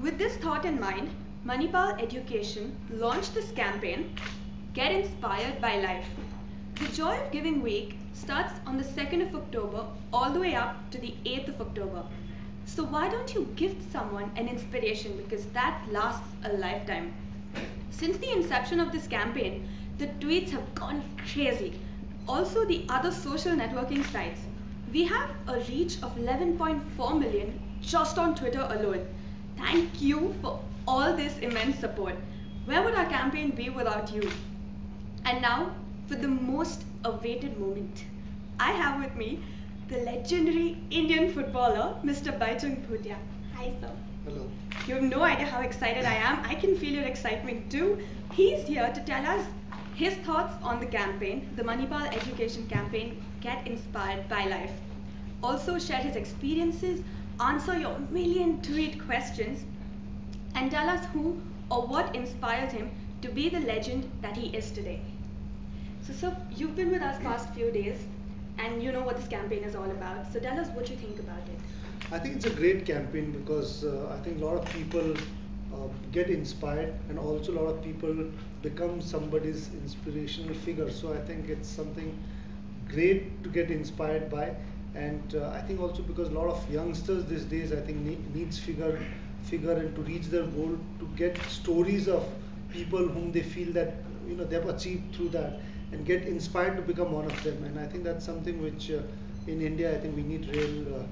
With this thought in mind, Manipal Education launched this campaign, Get Inspired by Life. The Joy of Giving Week starts on the 2nd of October all the way up to the 8th of October. So why don't you gift someone an inspiration, because that lasts a lifetime. Since the inception of this campaign, the tweets have gone crazy. Also the other social networking sites. We have a reach of 11.4 million just on Twitter alone. Thank you for all this immense support. Where would our campaign be without you? And now, for the most awaited moment. I have with me the legendary Indian footballer, Mr. Baichung. Hi, sir. Hello. You have no idea how excited I am. I can feel your excitement too. He's here to tell us his thoughts on the campaign, the Manipal Education campaign, Get Inspired by Life. Also share his experiences, answer your million tweet questions, and tell us who or what inspired him to be the legend that he is today. So, sir, you've been with us past few days, and you know what this campaign is all about. So tell us what you think about it. I think it's a great campaign because I think a lot of people get inspired, and also a lot of people become somebody's inspirational figure. So I think it's something great to get inspired by, and I think also because a lot of youngsters these days I think needs figure and to reach their goal, to get stories of people whom they feel that they've achieved through that, and get inspired to become one of them. And I think that's something which in India I think we need real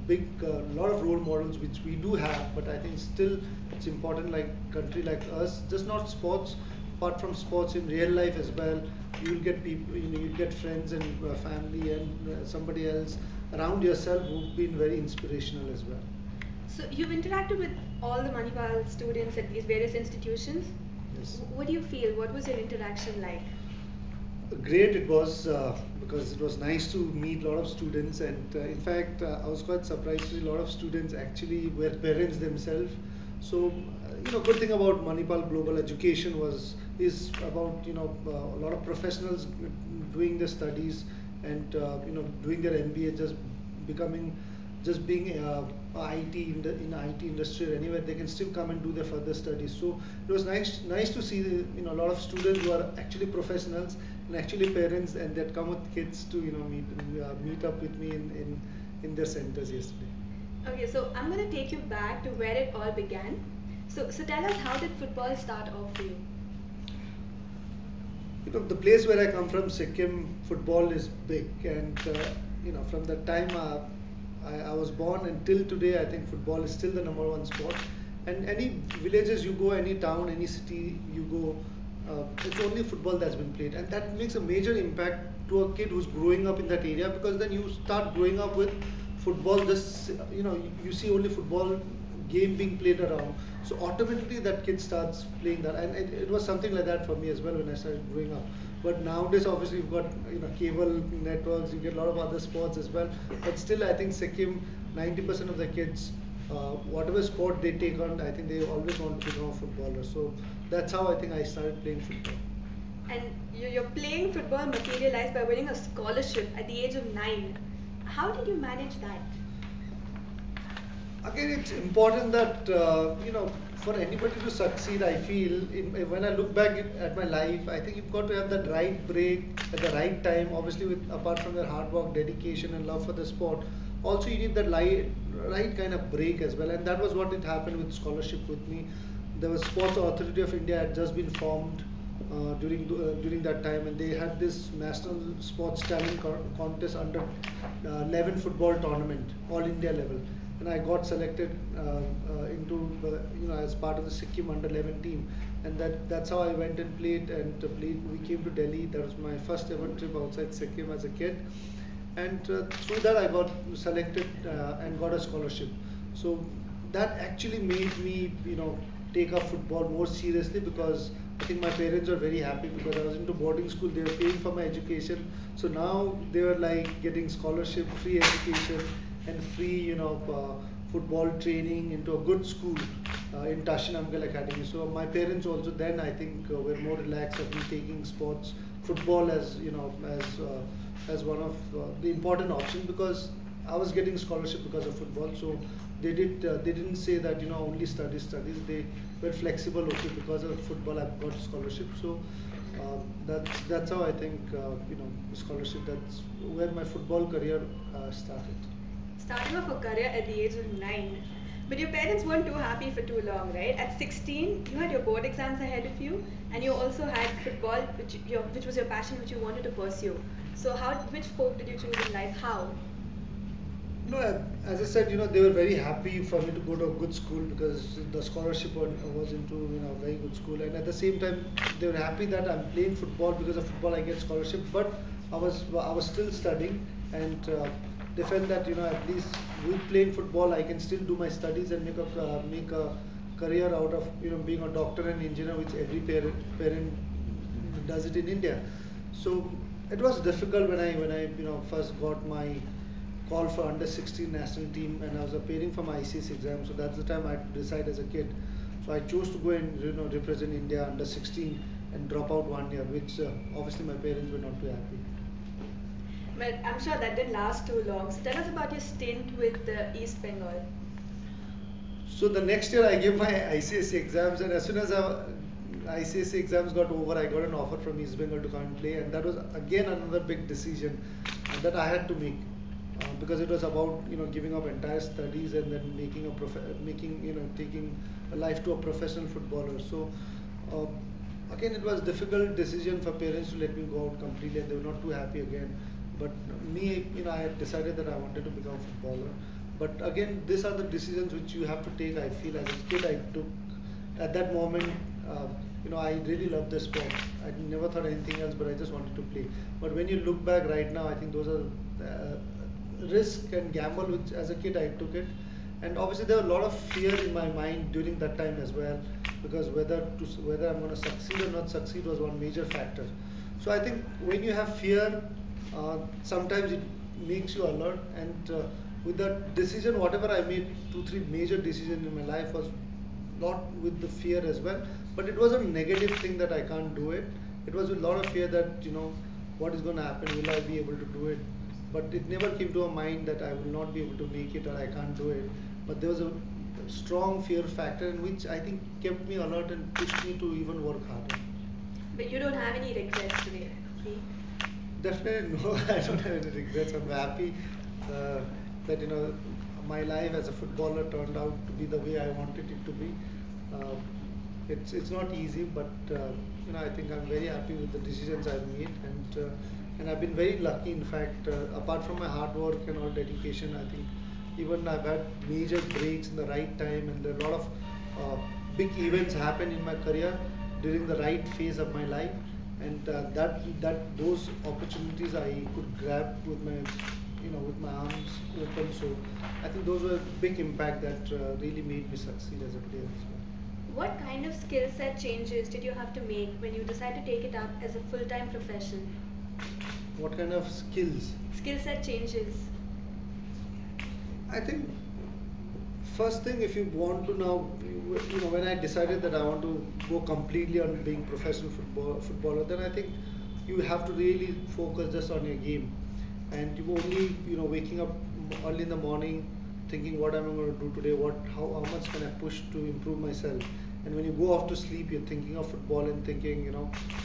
big lot of role models, which we do have, but I think still it's important, like country like us, just not sports, apart from sports, in real life as well. You'll get people, you'll get friends and family and somebody else around yourself who've been very inspirational as well. So you've interacted with all the Manipal students at these various institutions. Yes. What do you feel? What was your interaction like? Great it was, because it was nice to meet a lot of students, and in fact I was quite surprised to see a lot of students actually were parents themselves. So good thing about Manipal Global Education is about a lot of professionals doing their studies, and doing their MBA, just being IT in IT industry or anywhere, they can still come and do their further studies. So it was nice to see a lot of students who are actually professionals and actually parents, and that come with kids to meet up with me in their centers yesterday. Okay, so I'm going to take you back to where it all began. So tell us, how did football start off for you? The place where I come from, Sikkim, football is big, and from the time I was born until today, I think football is still the #1 sport. And any villages you go, any town, any city you go, it's only football that's been played, and that makes a major impact to a kid who's growing up in that area, because then you start growing up with football. Just you see only football game being played around, so automatically that kid starts playing that, and it was something like that for me as well when I started growing up. But nowadays obviously you've got cable networks, you get a lot of other sports as well, but still I think Sikkim, 90% of the kids, whatever sport they take on, I think they always want to become a footballer. So that's how I think I started playing football. And your playing football materialized by winning a scholarship at the age of 9. How did you manage that? Again, it's important that for anybody to succeed, I feel when I look back at my life, I think you've got to have that right break at the right time. Obviously, apart from their hard work, dedication, and love for the sport, also you need that right kind of break as well. And that was what it happened with scholarship with me. The Sports Authority of India had just been formed during that time, and they had this national sports talent contest under 11 football tournament, all India level. And I got selected into as part of the Sikkim under-11 team, and that's how I went and played. We came to Delhi. That was my first ever trip outside Sikkim as a kid, and through that I got selected and got a scholarship. So that actually made me take up football more seriously, because I think my parents were very happy, because I was into boarding school. They were paying for my education, so now they were like getting scholarship, free education, and free football training into a good school in Tashinamgal Academy. So my parents also then, I think, were more relaxed of me taking football as one of the important options, because I was getting scholarship because of football. So they didn't say that only studies. They were flexible. Okay, because of football I've got scholarship. So that's how I think scholarship. That's where my football career started. Starting off a career at the age of 9. But your parents weren't too happy for too long, right? At 16, you had your board exams ahead of you, and you also had football, which was your passion, which you wanted to pursue. So, which sport did you choose in life? How? As I said, they were very happy for me to go to a good school because the scholarship was into a very good school, and at the same time, they were happy that I'm playing football because of football I get scholarship. But I was still studying, and they felt that at least with playing football I can still do my studies and make a career out of being a doctor and engineer, which every parent does it in India. So it was difficult when I first got my call for under 16 national team, and I was appearing for my ICS exam. So that's the time I had to decide as a kid. So I chose to go and represent India under 16 and drop out 1 year, which obviously my parents were not too happy. But I'm sure that didn't last too long. So tell us about your stint with the East Bengal. So the next year I gave my ICSE exams, and as soon as ICSE exams got over, I got an offer from East Bengal to come and play, and that was again another big decision that I had to make. Because it was about giving up entire studies and then taking a life to a professional footballer. So uh, again it was difficult decision for parents to let me go out completely, and they were not too happy again. But me, I had decided that I wanted to become a footballer. But again, these are the decisions which you have to take. I feel as a kid I took at that moment. I really loved the sport. I never thought anything else, but I just wanted to play. But when you look back right now, I think those are risk and gamble which as a kid I took it. And obviously there was a lot of fear in my mind during that time as well, because whether I'm going to succeed or not succeed was one major factor. So I think when you have fear, sometimes it makes you alert. And with that decision, whatever I made, 2-3 major decisions in my life was not with the fear as well, but it was a negative thing that I can't do it. It was with a lot of fear that what is going to happen, will I be able to do it? But it never came to a mind that I will not be able to make it or I can't do it. But there was a strong fear factor in which I think kept me alert and pushed me to even work harder. But you don't have any regrets today, okay? Definitely no, I don't have any regrets. I'm happy that my life as a footballer turned out to be the way I wanted it to be. Uh, it's not easy, but I think I'm very happy with the decisions I've made, and I've been very lucky. In fact, apart from my hard work and all dedication, I think even I've had major breaks in the right time, and there are a lot of big events happen in my career during the right phase of my life, and that those opportunities I could grab with my arms open. So I think those were a big impact that really made me succeed as a player as well. What kind of skill set changes did you have to make when you decided to take it up as a full-time profession? What kind of skills? Skill set changes. I think first thing, if you want to now, when I decided that I want to go completely on being professional footballer, then I think you have to really focus just on your game, and you only waking up early in the morning thinking what am I going to do today, how much can I push to improve myself, and when you go off to sleep you're thinking of football and thinking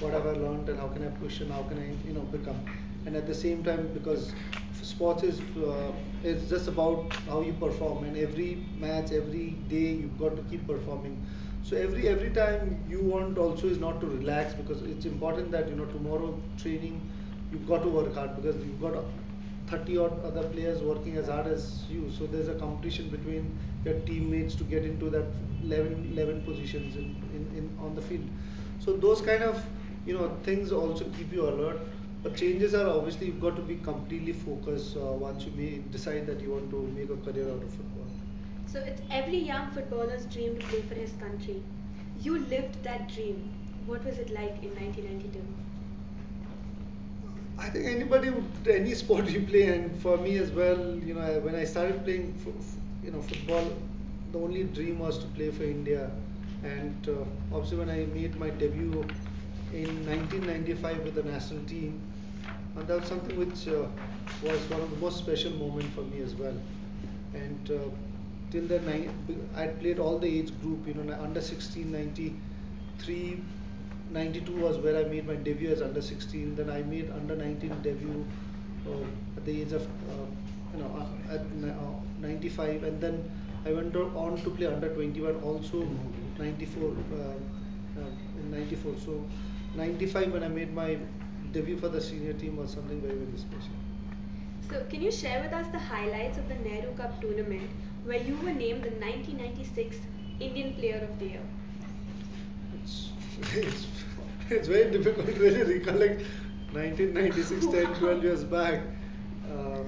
what have I learned and how can I push and how can I become. And at the same time, because sports is it's just about how you perform, and every match, every day you've got to keep performing. So every time you want also is not to relax, because it's important that tomorrow training you've got to work hard, because you've got 30 odd other players working as hard as you. So there's a competition between your teammates to get into that 11 positions on the field. So those kind of things also keep you alert. But changes are obviously you've got to be completely focused once you decide that you want to make a career out of football. So it's every young footballer's dream to play for his country. You lived that dream. What was it like in 1992? I think any sport you play, and for me as well, when I started playing, football, the only dream was to play for India. And obviously, when I made my debut in 1995 with the national team, and that was something which was one of the most special moments for me as well. And till then I played all the age group, under 16, 93, 92 was where I made my debut as under 16. Then I made under 19 debut at the age of at 95, and then I went on to play under 21 also 94 in 94. So 95 when I made my debut for the senior team was something very very special. So, can you share with us the highlights of the Nehru Cup tournament where you were named the 1996 Indian Player of the Year? It's, it's, it's very difficult to really recollect 1996, 10, 12 years back. Uh,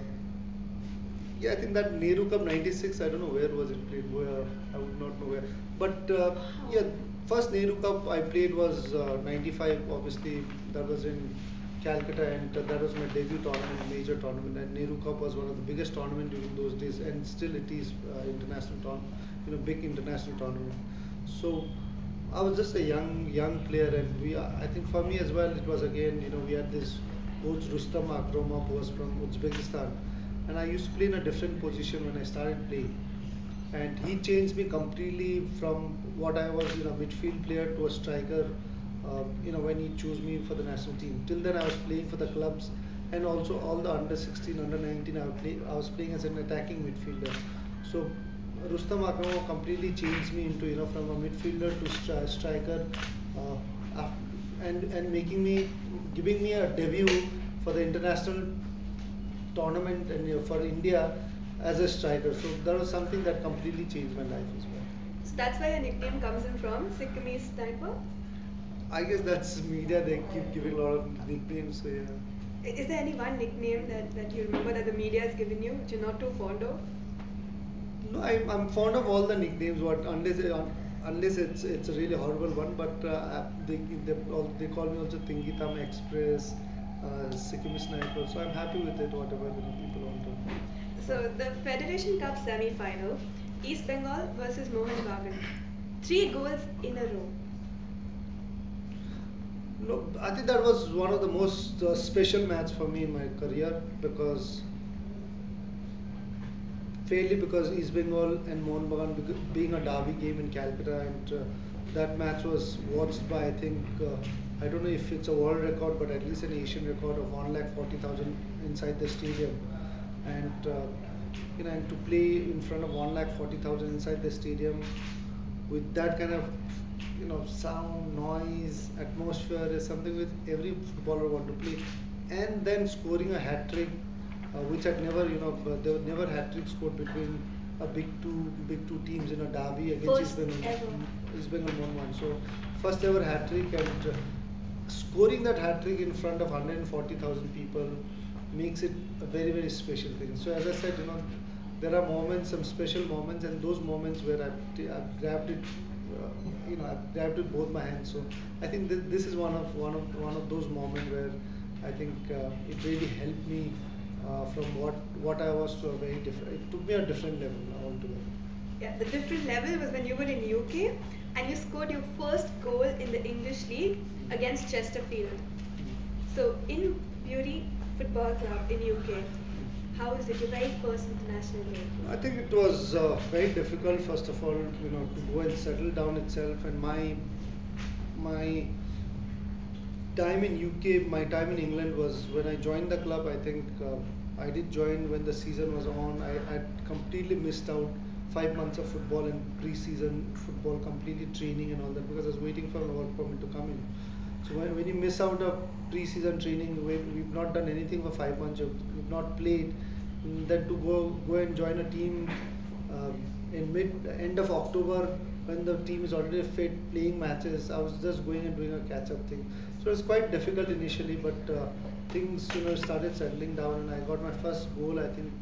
yeah, I think that Nehru Cup 96, I don't know where was it played, where, I would not know where. But yeah, first Nehru Cup I played was 95, obviously, that was in Calcutta, and that was my debut tournament, major tournament. And Nehru Cup was one of the biggest tournaments during those days, and still it is international tournament, big international tournament. So I was just a young player, and I think for me as well, it was again, we had this coach Rustam Akromov who was from Uzbekistan, and I used to play in a different position when I started playing, and he changed me completely from what I was, midfield player to a striker. When he chose me for the national team. Till then, I was playing for the clubs, and also all the under 16, under 19. I was playing as an attacking midfielder. So Rustam Akramov completely changed me into, from a midfielder to striker, and giving me a debut for the international tournament and for India as a striker. So that was something that completely changed my life as well. So that's where your nickname comes in from, Sikkimese Sniper? I guess that's media, they keep giving a lot of nicknames, so yeah. Is there any one nickname that you remember that the media has given you, which you're not too fond of? No, I'm fond of all the nicknames, unless it's a really horrible one, but they call me also Tingitam Express, Sikkim Sniper, so I'm happy with it, whatever people want to. So the Federation Cup semi-final, East Bengal versus Mohan Bagan. 3 goals in a row. No, I think that was one of the most special matches for me in my career because East Bengal and Mohun Bagan being a derby game in Calcutta, and that match was watched by I think I don't know if it's a world record, but at least an Asian record of 140,000 inside the stadium, and and to play in front of 140,000 inside the stadium with that kind of sound, noise, atmosphere is something which every footballer want to play, and then scoring a hat trick, which had never, there were never hat tricks scored between a big two teams in a derby against East Bengal 1-1. So first ever hat trick, and scoring that hat trick in front of 140,000 people makes it a very very special thing. So as I said, there are moments, some special moments, and those moments where I've grabbed it. I've grabbed it with both my hands. So I think this is one of those moments where I think it really helped me from what I was to a very different. It took me a different level altogether. Yeah, the different level was when you were in UK and you scored your first goal in the English League against Chesterfield. So in Bury Football Club in UK, how is it your very first international game? I think it was very difficult. First of all, to go and settle down itself, and my time in UK, my time in England was when I joined the club. I think I did join when the season was on. I completely missed out 5 months of football and pre-season football, completely training and all that, because I was waiting for a work permit to come in. So when you miss out of pre-season training, we've not done anything for 5 months, we've not played, then to go and join a team in end of October when the team is already fit, playing matches, I was just going and doing a catch-up thing. So it was quite difficult initially, but things started settling down, and I got my first goal, I think,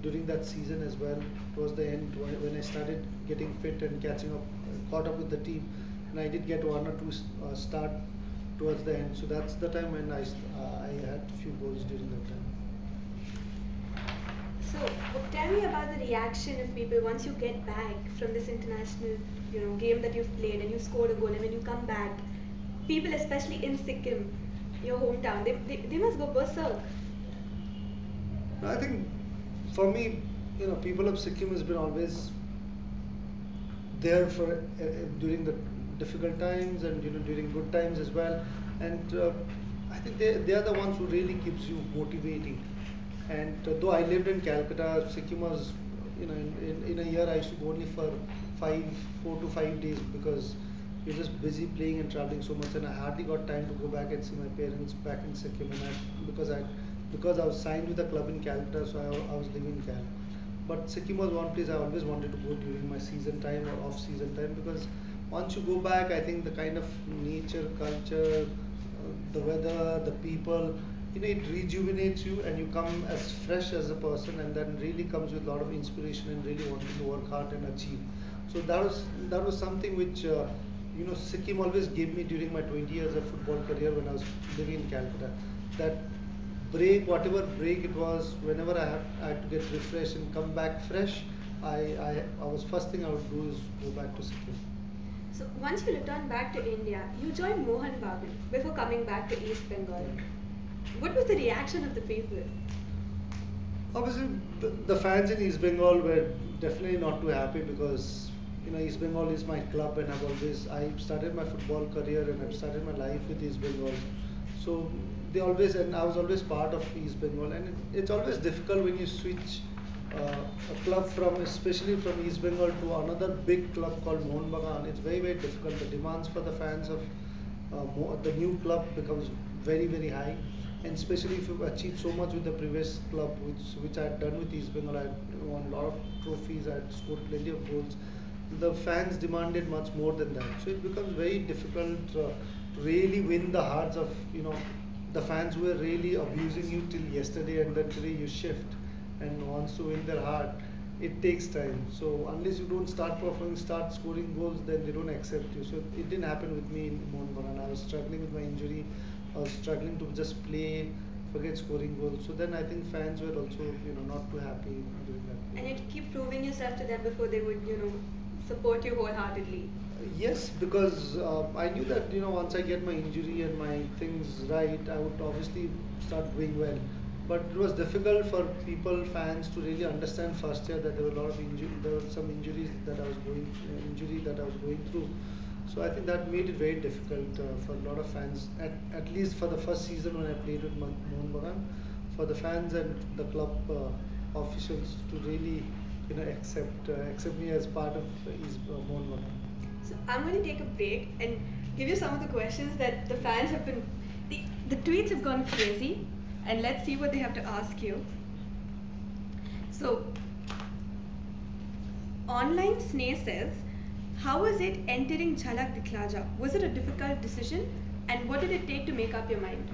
during that season as well. Towards the end, when I started getting fit and caught up with the team, and I did get 1 or 2 start towards the end. So that's the time when I had a few goals during that time. So tell me about the reaction of people once you get back from this international game that you've played and you scored a goal, and when you come back, people especially in Sikkim, your hometown, they must go berserk. I think for me, people of Sikkim has been always there for during the difficult times and during good times as well. And I think they are the ones who really keeps you motivating. And though I lived in Calcutta, Sikkim was, in a year I used to go only for 4 to 5 days because you're just busy playing and traveling so much, and I hardly got time to go back and see my parents back in Sikkim. And because I was signed with a club in Calcutta, so I was living in Cal. But Sikkim was one place I always wanted to go during my season time or off season time, because once you go back, I think the kind of nature, culture, the weather, the people, it rejuvenates you and you come as fresh as a person, and then really comes with a lot of inspiration and really wanting to work hard and achieve. So that was something which Sikkim always gave me during my 20 years of football career when I was living in Calcutta. That break, whatever break it was, whenever I had to get refreshed and come back fresh, I was first thing I would do is go back to Sikkim. So once you returned back to India, you joined Mohan Bagan before coming back to East Bengal. What was the reaction of the people? Obviously, the fans in East Bengal were definitely not too happy because East Bengal is my club, and I started my football career and I've started my life with East Bengal. So and I was always part of East Bengal, and it's always difficult when you switch a club especially from East Bengal to another big club called Mohun Bagan. It's very, very difficult. The demands for the fans of the new club becomes very, very high, and especially if you've achieved so much with the previous club, which I had done with East Bengal. I had won a lot of trophies, I had scored plenty of goals. The fans demanded much more than that, so it becomes very difficult to really win the hearts of the fans who were really abusing you till yesterday, and then today you shift and wants to win their heart. It takes time. So unless you don't start performing, start scoring goals, then they don't accept you. So it didn't happen with me in Mohun Bagan. I was struggling with my injury. I was struggling to just play, forget scoring goals. So then I think fans were also not too happy during that period. And you'd keep proving yourself to them before they would support you wholeheartedly. Yes, because I knew that once I get my injury and my things right, I would obviously start doing well. But it was difficult for fans to really understand first year that there were a lot of there were some injury that I was going through. So I think that made it very difficult for a lot of fans, at least for the first season when I played with Mohun Bagan, for the fans and the club officials to really accept me as part of Mohun Bagan. So I'm going to take a break and give you some of the questions that the fans have been. The tweets have gone crazy, and let's see what they have to ask you. So, Online Sneh says, how was it entering Jhalak Dikhla Ja? Was it a difficult decision, and what did it take to make up your mind?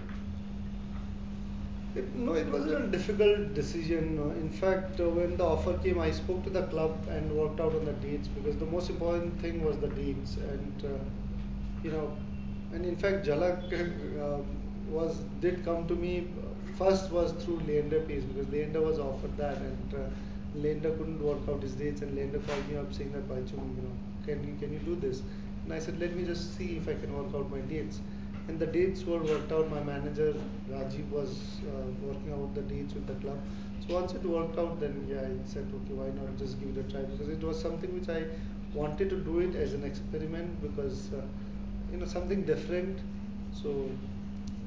No, it wasn't a difficult decision. In fact, when the offer came, I spoke to the club and worked out on the dates, because the most important thing was the dates. And in fact, Jhalak did come to me. First was through Leander Pace, because Leander was offered that, and Leander couldn't work out his dates, and Leander called me up saying that, Baichung, can you do this? And I said, let me just see if I can work out my dates. And the dates were worked out. My manager Rajiv was working out the dates with the club. So once it worked out, then I said, okay, why not just give it a try? Because it was something which I wanted to do it as an experiment, because something different. So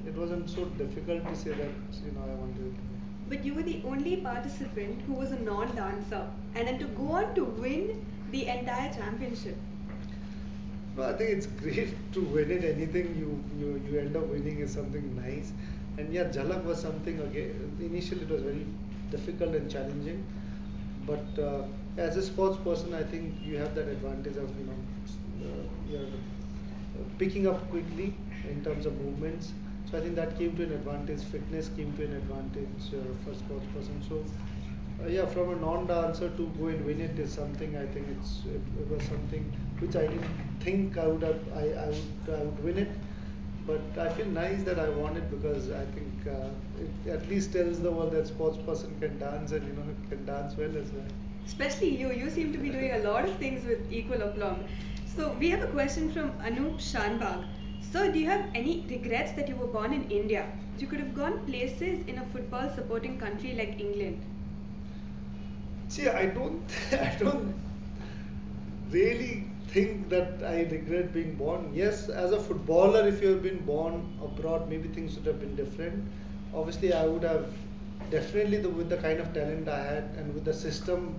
it wasn't so difficult to say that I wanted it. But you were the only participant who was a non-dancer, and then to go on to win the entire championship. No, I think it's great to win it. Anything you end up winning is something nice. And yeah, Jhalak was something, again, initially it was very difficult and challenging. But as a sports person, I think you have that advantage of, you're picking up quickly in terms of movements. So I think that came to an advantage. Fitness came to an advantage for sports person. So yeah, from a non-dancer to go and win it is something. I think it was something which I didn't think I would win it, but I feel nice that I won it, because I think it at least tells the world that sports person can dance, and can dance well as well. Especially you seem to be doing a lot of things with equal aplomb. So we have a question from Anup Shanbag. So do you have any regrets that you were born in India? You could have gone places in a football supporting country like England. See, I don't really think that I regret being born. Yes, as a footballer, if you have been born abroad, maybe things would have been different. Obviously, I would have definitely with the kind of talent I had and with the system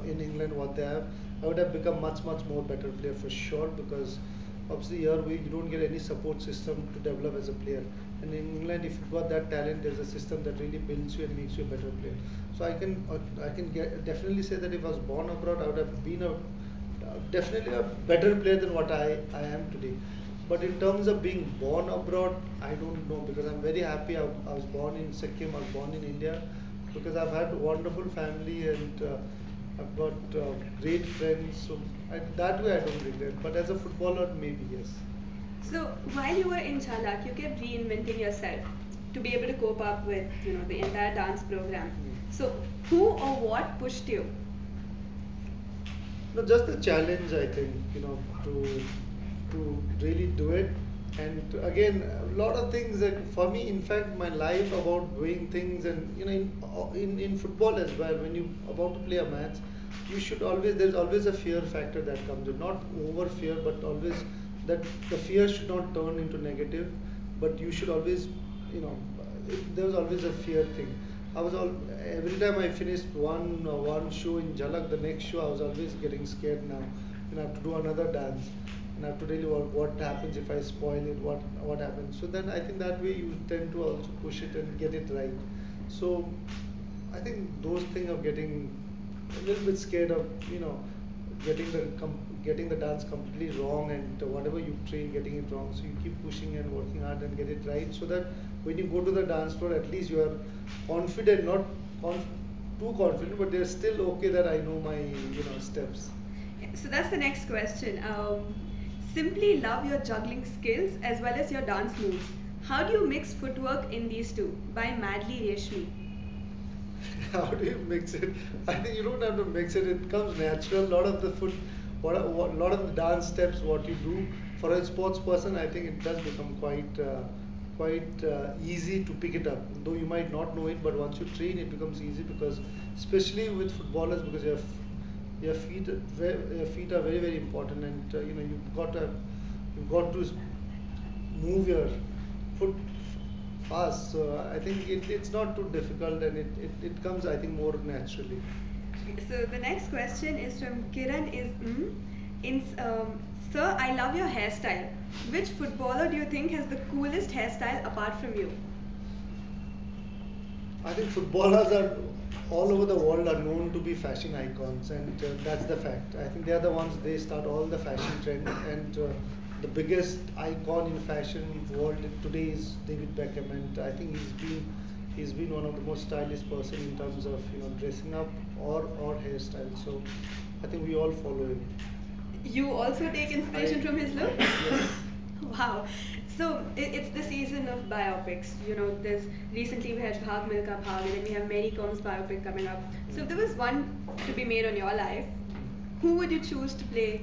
in England what they have, I would have become much more better player for sure because obviously here you don't get any support system to develop as a player. And in England, if you've got that talent, there's a system that really builds you and makes you a better player. So I can definitely say that if I was born abroad, I would have been definitely a better player than what I am today. But in terms of being born abroad, I don't know because I'm very happy I was born in Sikkim, I was born in India because I've had a wonderful family and I've got great friends. So that way I don't regret. But as a footballer, maybe yes. So while you were in Jhalak, you kept reinventing yourself to be able to cope up with, the entire dance program. So who or what pushed you? No, just the challenge, I think, to really do it. And again, a lot of things that for me, in fact, my life about doing things and in football as well, when you about to play a match, you should always there's always a fear factor that comes in, not over fear, but always that the fear should not turn into negative, but you should always, there's always a fear thing. I was all every time I finished one show in Jhalak, the next show I was always getting scared now. I have to do another dance, and I have to really what happens if I spoil it, what happens. So then I think that way you tend to also push it and get it right. So I think those things of getting a little bit scared of getting getting the dance completely wrong and whatever you train getting it wrong. So you keep pushing and working hard and get it right so that when you go to the dance floor, at least you are confident, not too confident, but they're still okay that I know my steps. So that's the next question. Simply love your juggling skills as well as your dance moves. How do you mix footwork in these two? By Madly Reshmi. How do you mix it? I think you don't have to mix it. It comes natural. A lot of the lot of the dance steps, what you do for a sports person, I think it does become quite easy to pick it up. Though you might not know it, but once you train, it becomes easy because, especially with footballers, because your feet are very important, and you've got to move your foot fast. So I think it's not too difficult, and it comes I think more naturally. So the next question is from Kiran Sir, I love your hairstyle. Which footballer do you think has the coolest hairstyle apart from you? I think footballers are all over the world are known to be fashion icons, and that's the fact. I think they are the ones they start all the fashion trend, and the biggest icon in fashion world today is David Beckham, and I think he's been one of the most stylish person in terms of dressing up or hairstyle. So I think we all follow him. You also take inspiration from his look? Yes. Wow. So it's the season of biopics. There's recently we had Bhag Milka Bhag, and then we have Mary Com's biopic coming up. So if there was one to be made on your life, who would you choose to play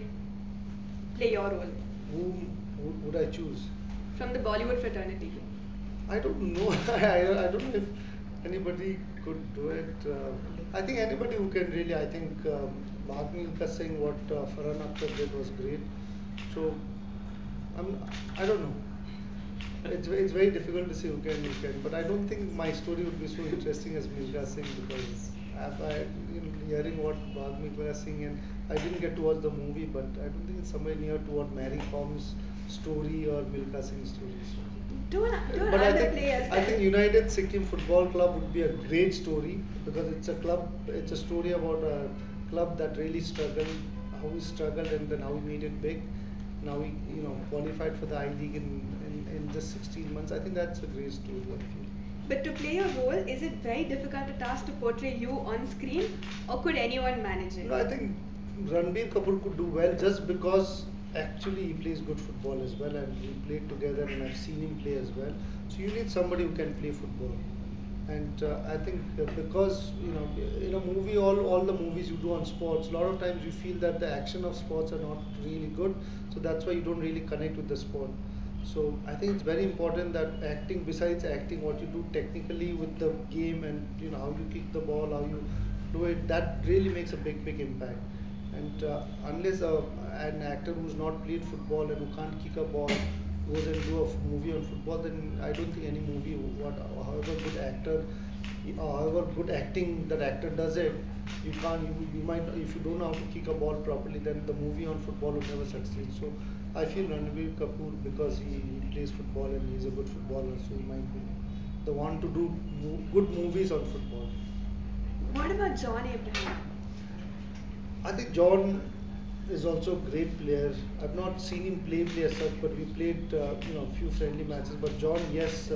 your role Who would I choose? from the Bollywood fraternity? I don't know. I don't know if anybody could do it. I think anybody who can really. I think Bhag Milka Singh, what Farhan Akhtar did was great. So I don't know. It's very difficult to say who can, but I don't think my story would be so interesting as Milka Singh because hearing what Bhag Milka Singh and I didn't get to watch the movie, but I don't think it's somewhere near to what Mary Com's story or Milka Singh's story. Don't But other players I think United Sikkim Football Club would be a great story because it's a club. It's a story about a club that really struggled, how he struggled, and then how he made it big. Now he qualified for the I League in just 16 months. I think that's a great story. I feel. But to play your role, is it very difficult a task to portray you on screen, or could anyone manage it? No, I think Ranbir Kapoor could do well just because actually he plays good football as well, and we played together, and I've seen him play as well. So you need somebody who can play football. And I think because in a movie, all the movies you do on sports, a lot of times you feel that the action of sports are not really good, so that's why you don't really connect with the sport. So I think it's very important that acting, besides acting, what you do technically with the game and how you kick the ball, how you do it, that really makes a big impact. And unless an actor who's not played football and who can't kick a ball goes and do a movie on football, then I don't think any movie, however good actor, however good acting that actor does it, you might, if you don't know how to kick a ball properly, then the movie on football would never succeed. So I feel Ranbir Kapoor, because he plays football and he's a good footballer, so he might be the one to do good movies on football. What about John Abraham? I think John is also a great player. I've not seen him play as such, but we played a few friendly matches. But John, yes,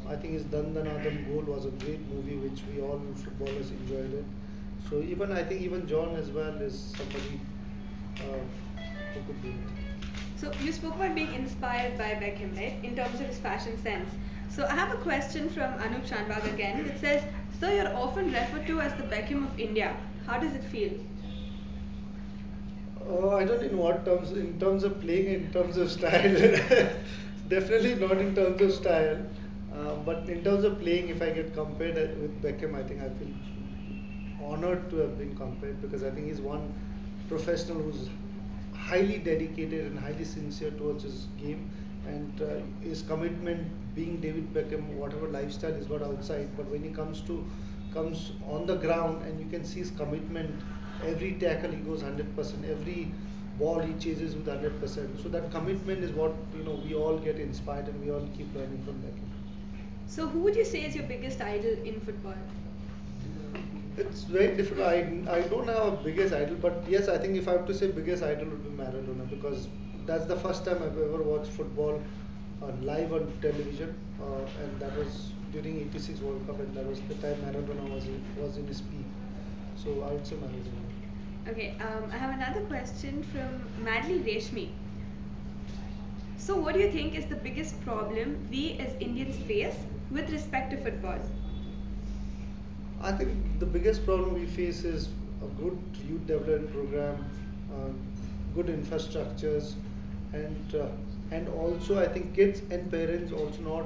I think his Dandanadam goal was a great movie, which we all footballers enjoyed it. So even I think even John as well is somebody who could do it. So you spoke about being inspired by Beckham, right? In terms of his fashion sense. So I have a question from Anup Shanbag again. It says, "Sir, you're often referred to as the Beckham of India. How does it feel?" I don't know in what terms, in terms of playing, in terms of style. Definitely not in terms of style. But in terms of playing, if I get compared with Beckham, I think I feel honored to have been compared, because I think he's one professional who's highly dedicated and highly sincere towards his game, and his commitment, being David Beckham, whatever lifestyle he's got outside, but when he comes on the ground, and you can see his commitment. Every tackle he goes 100%. Every ball he chases with 100%. So that commitment is what we all get inspired, and we all keep learning from Beckham. So who would you say is your biggest idol in football? It's very different. I don't have a biggest idol, but yes, I think if I have to say biggest idol would be Maradona, because that's the first time I've ever watched football live on television, and that was during '86 World Cup, and that was the time Maradona was in his peak. So I would say Maradona. Okay, I have another question from Madly Reshmi. So what do you think is the biggest problem we as Indians face with respect to football? I think the biggest problem we face is a good youth development program, uh, good infrastructures, and also I think kids and parents also not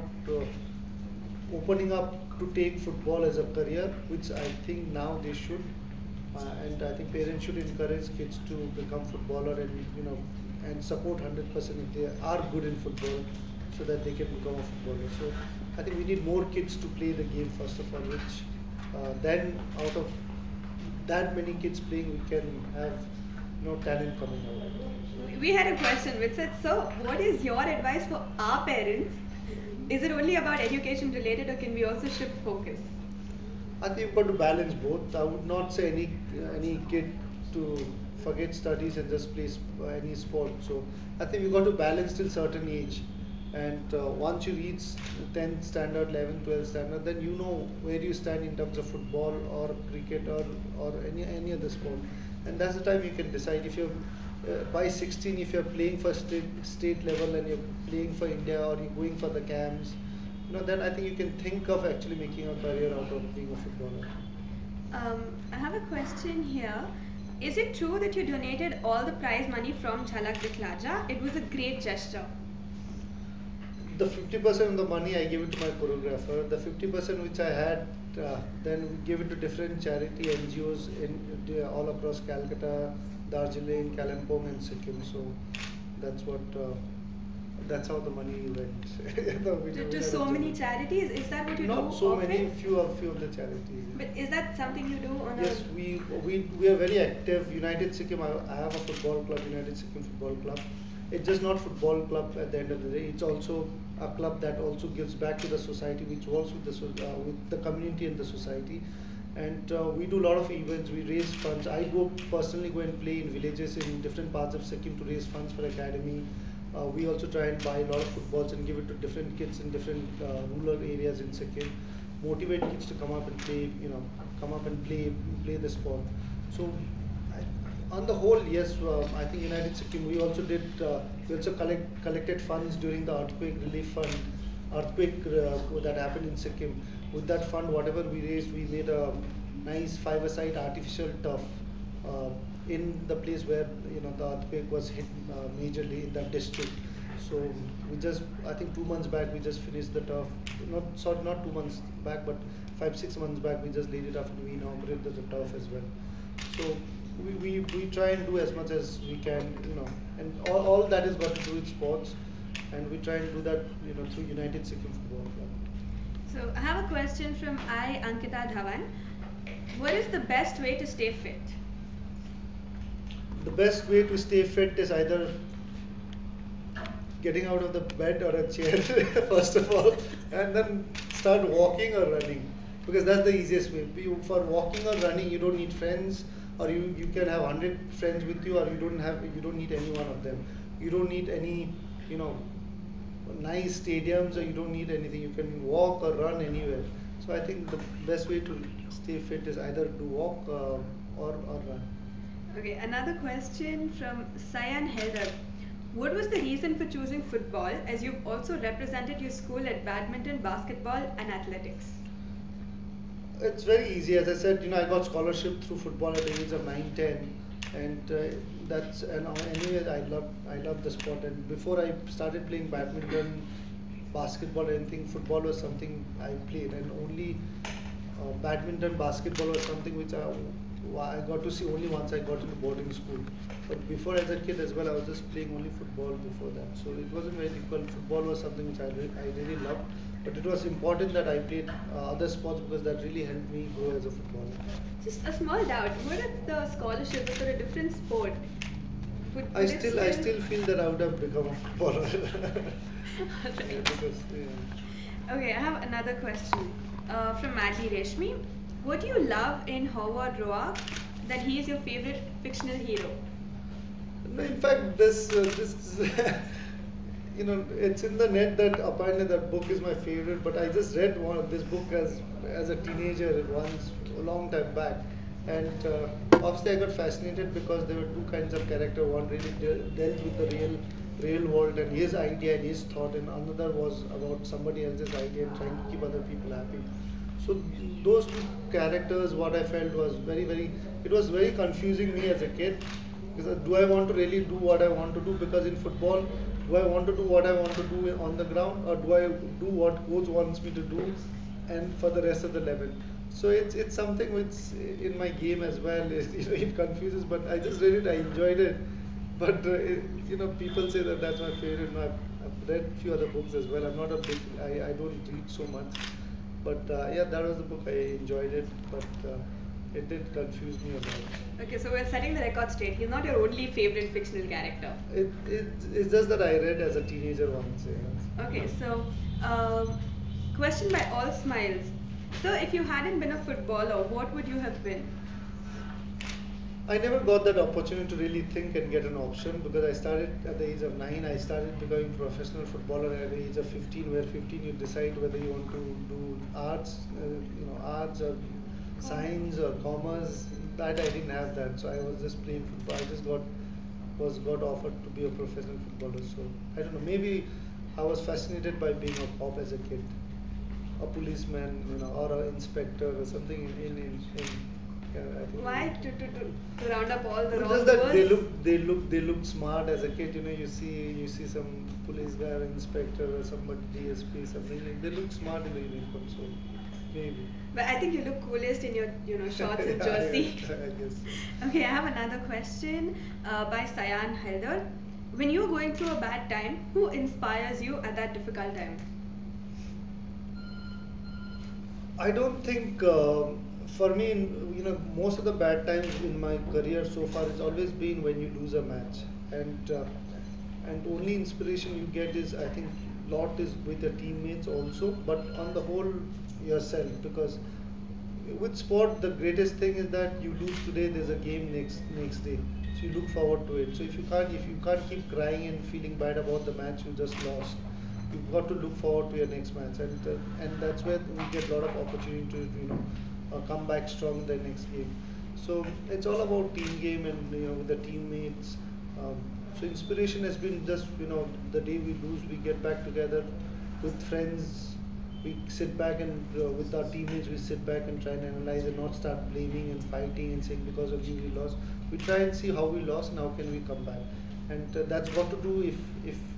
opening up to take football as a career, which I think now they should. And I think parents should encourage kids to become footballer, and and support 100% if they are good in football, so that they can become a footballer. So I think we need more kids to play the game first of all, which then out of that many kids playing, we can have talent coming out. We had a question which said, "So what is your advice for our parents? Is it only about education related, or can we also shift focus?" I think you've got to balance both. I would not say any kid to forget studies and just play any sport. So I think we've got to balance till certain age, and once you reach 10th standard, 11th, 12th standard, then you know where you stand in terms of football or cricket or any other sport, and that's the time you can decide if you're by 16, if you're playing for state level and you're playing for India, or you're going for the camps, then I think you can think of actually making a career out of being a footballer. I have a question here. Is it true that you donated all the prize money from Jhalak Dikhlaja? It was a great gesture. The 50% of the money I gave it to my choreographer. The 50% which I had, then we gave it to different charity NGOs all across Calcutta, Darjeeling, Kalimpong, and Sikkim. So that's what. That's how the money went. To so many charities? Is that what you do? Not so often? many, few of the charities. But is that something you do on Yes, a... we are very active. United Sikkim, I have a football club, United Sikkim Football Club. It's just not football club at the end of the day. It's also a club that also gives back to the society, which works with with the community and the society. And we do a lot of events. We raise funds. I personally go and play in villages in different parts of Sikkim to raise funds for academy. We also try and buy a lot of footballs and give it to different kids in different rural areas in Sikkim. Motivate kids to come up and play, play the sport. So, on the whole, yes, I think United Sikkim. We also did. We also collected funds during the earthquake relief fund, that happened in Sikkim. With that fund, whatever we raised, we made a nice five-a-side artificial turf in the place where the earthquake was hit majorly in that district. So we just, I think 2 months back, we just finished the turf. Not 2 months back, but 5-6 months back, we just laid it up and we inaugurated the turf as well. So we try and do as much as we can, and all that is got to do with sports, and we try and do that, through United Sikkim Football Club. So I have a question from Ankita Dhawan. What is the best way to stay fit? The best way to stay fit is either getting out of the bed or a chair first of all, and then start walking or running, because that's the easiest way. For walking or running, you don't need friends, or you can have 100 friends with you, or you don't need any one of them. You don't need any, you know nice stadiums, or you don't need anything. You can walk or run anywhere. So I think the best way to stay fit is either to walk, or run. Okay, another question from Sayan Helder. What was the reason for choosing football, as you've also represented your school at badminton, basketball, and athletics? It's very easy. As I said, I got scholarship through football at the age of 9, 10, and anyway, I love the sport. And before I started playing badminton, basketball, or anything, football was something I played, and only badminton, basketball was something which I got to see only once I got into boarding school. But before, as a kid as well, I was just playing only football before that. So it wasn't very difficult. Football was something which I really loved. But it was important that I played other sports, because that really helped me grow as a footballer. Just a small doubt. What if the scholarship was for a different sport? I still feel that I would have become a footballer. Alright. Because, yeah. Okay, I have another question from Madly Reshmi. What do you love in Howard Roark that he is your favorite fictional hero? No, in fact, this it's in the net that apparently that book is my favorite. But I just read this book as a teenager once, a long time back, and obviously I got fascinated because there were two kinds of character. One really dealt with the real world and his idea and his thought, and another was about somebody else's idea and trying to keep other people happy. So those two characters, what I felt was it was very confusing me as a kid, because do I want to really do what I want to do? Because in football, do I want to do what I want to do on the ground, or do I do what coach wants me to do, and for the rest of the 11? So it's something which in my game as well it confuses. But I just read it, I enjoyed it. But people say that that's my favorite. No, I've read a few other books as well. I'm not a big, I don't read so much. But yeah, that was the book. I enjoyed it, but it did confuse me a lot. Okay, so we're setting the record straight. He's not your only favorite fictional character. It's just that I read as a teenager once. Yeah. Okay, so question by All Smiles. So if you hadn't been a footballer, what would you have been? I never got that opportunity to really think and get an option, because I started at the age of 9. I started becoming a professional footballer at the age of 15, where 15 you decide whether you want to do arts, arts or science or commerce. That I didn't have that, so I was just playing football. I just got offered to be a professional footballer. So I don't know. Maybe I was fascinated by being a cop as a kid, a policeman, or an inspector or something in I think. Why to round up all the No, wrong just that words? they look smart as a kid. You see some police guy or inspector or somebody DSP something. They look smart in the uniform, so maybe. But I think you look coolest in your shorts and jersey. I guess. Okay, I have another question by Sayan Helder. When you're going through a bad time, who inspires you at that difficult time? I don't think for me, most of the bad times in my career so far, it's always been when you lose a match, and only inspiration you get is, I think, lot is with your teammates also, but on the whole yourself, because with sport the greatest thing is that you lose today, there's a game next day, so you look forward to it. So if you can't keep crying and feeling bad about the match you just lost, you've got to look forward to your next match, and that's where we get a lot of opportunity to come back strong in the next game. So it's all about team game, and with the teammates. So inspiration has been just the day we lose, we get back together with friends. We sit back and with our teammates, we sit back and try and analyze and not start blaming and fighting and saying because of you we lost. We try and see how we lost and how can we come back. And that's what to do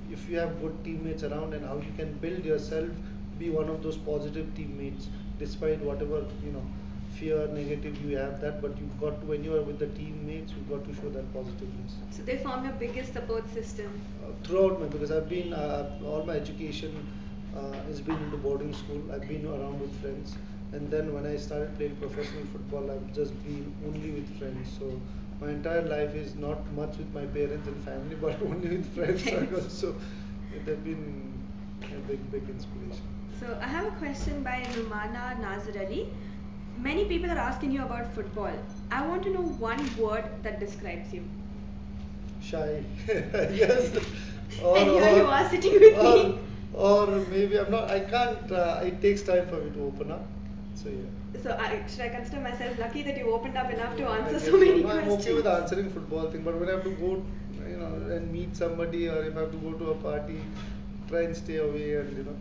if you have good teammates around, and how you can build yourself, be one of those positive teammates despite whatever fear, negative, you have that, but you've got to, when you are with the teammates, you've got to show that positiveness. So they form your biggest support system. Throughout my, because I've been all my education has been into boarding school. I've been around with friends, and then when I started playing professional football, I've just been only with friends. So my entire life is not much with my parents and family, but only with friends circles. So they've been a big inspiration. So I have a question by Rumana Nazir Ali. Many people are asking you about football. I want to know one word that describes you. Shy. Yes. And here you are sitting with me. Or maybe I'm not. I can't. It takes time for me to open up. So yeah. So should I consider myself lucky that you opened up enough to answer I so guess many no, questions? I'm okay with answering football thing, but when I have to go, and meet somebody, or if I have to go to a party, try and stay away, and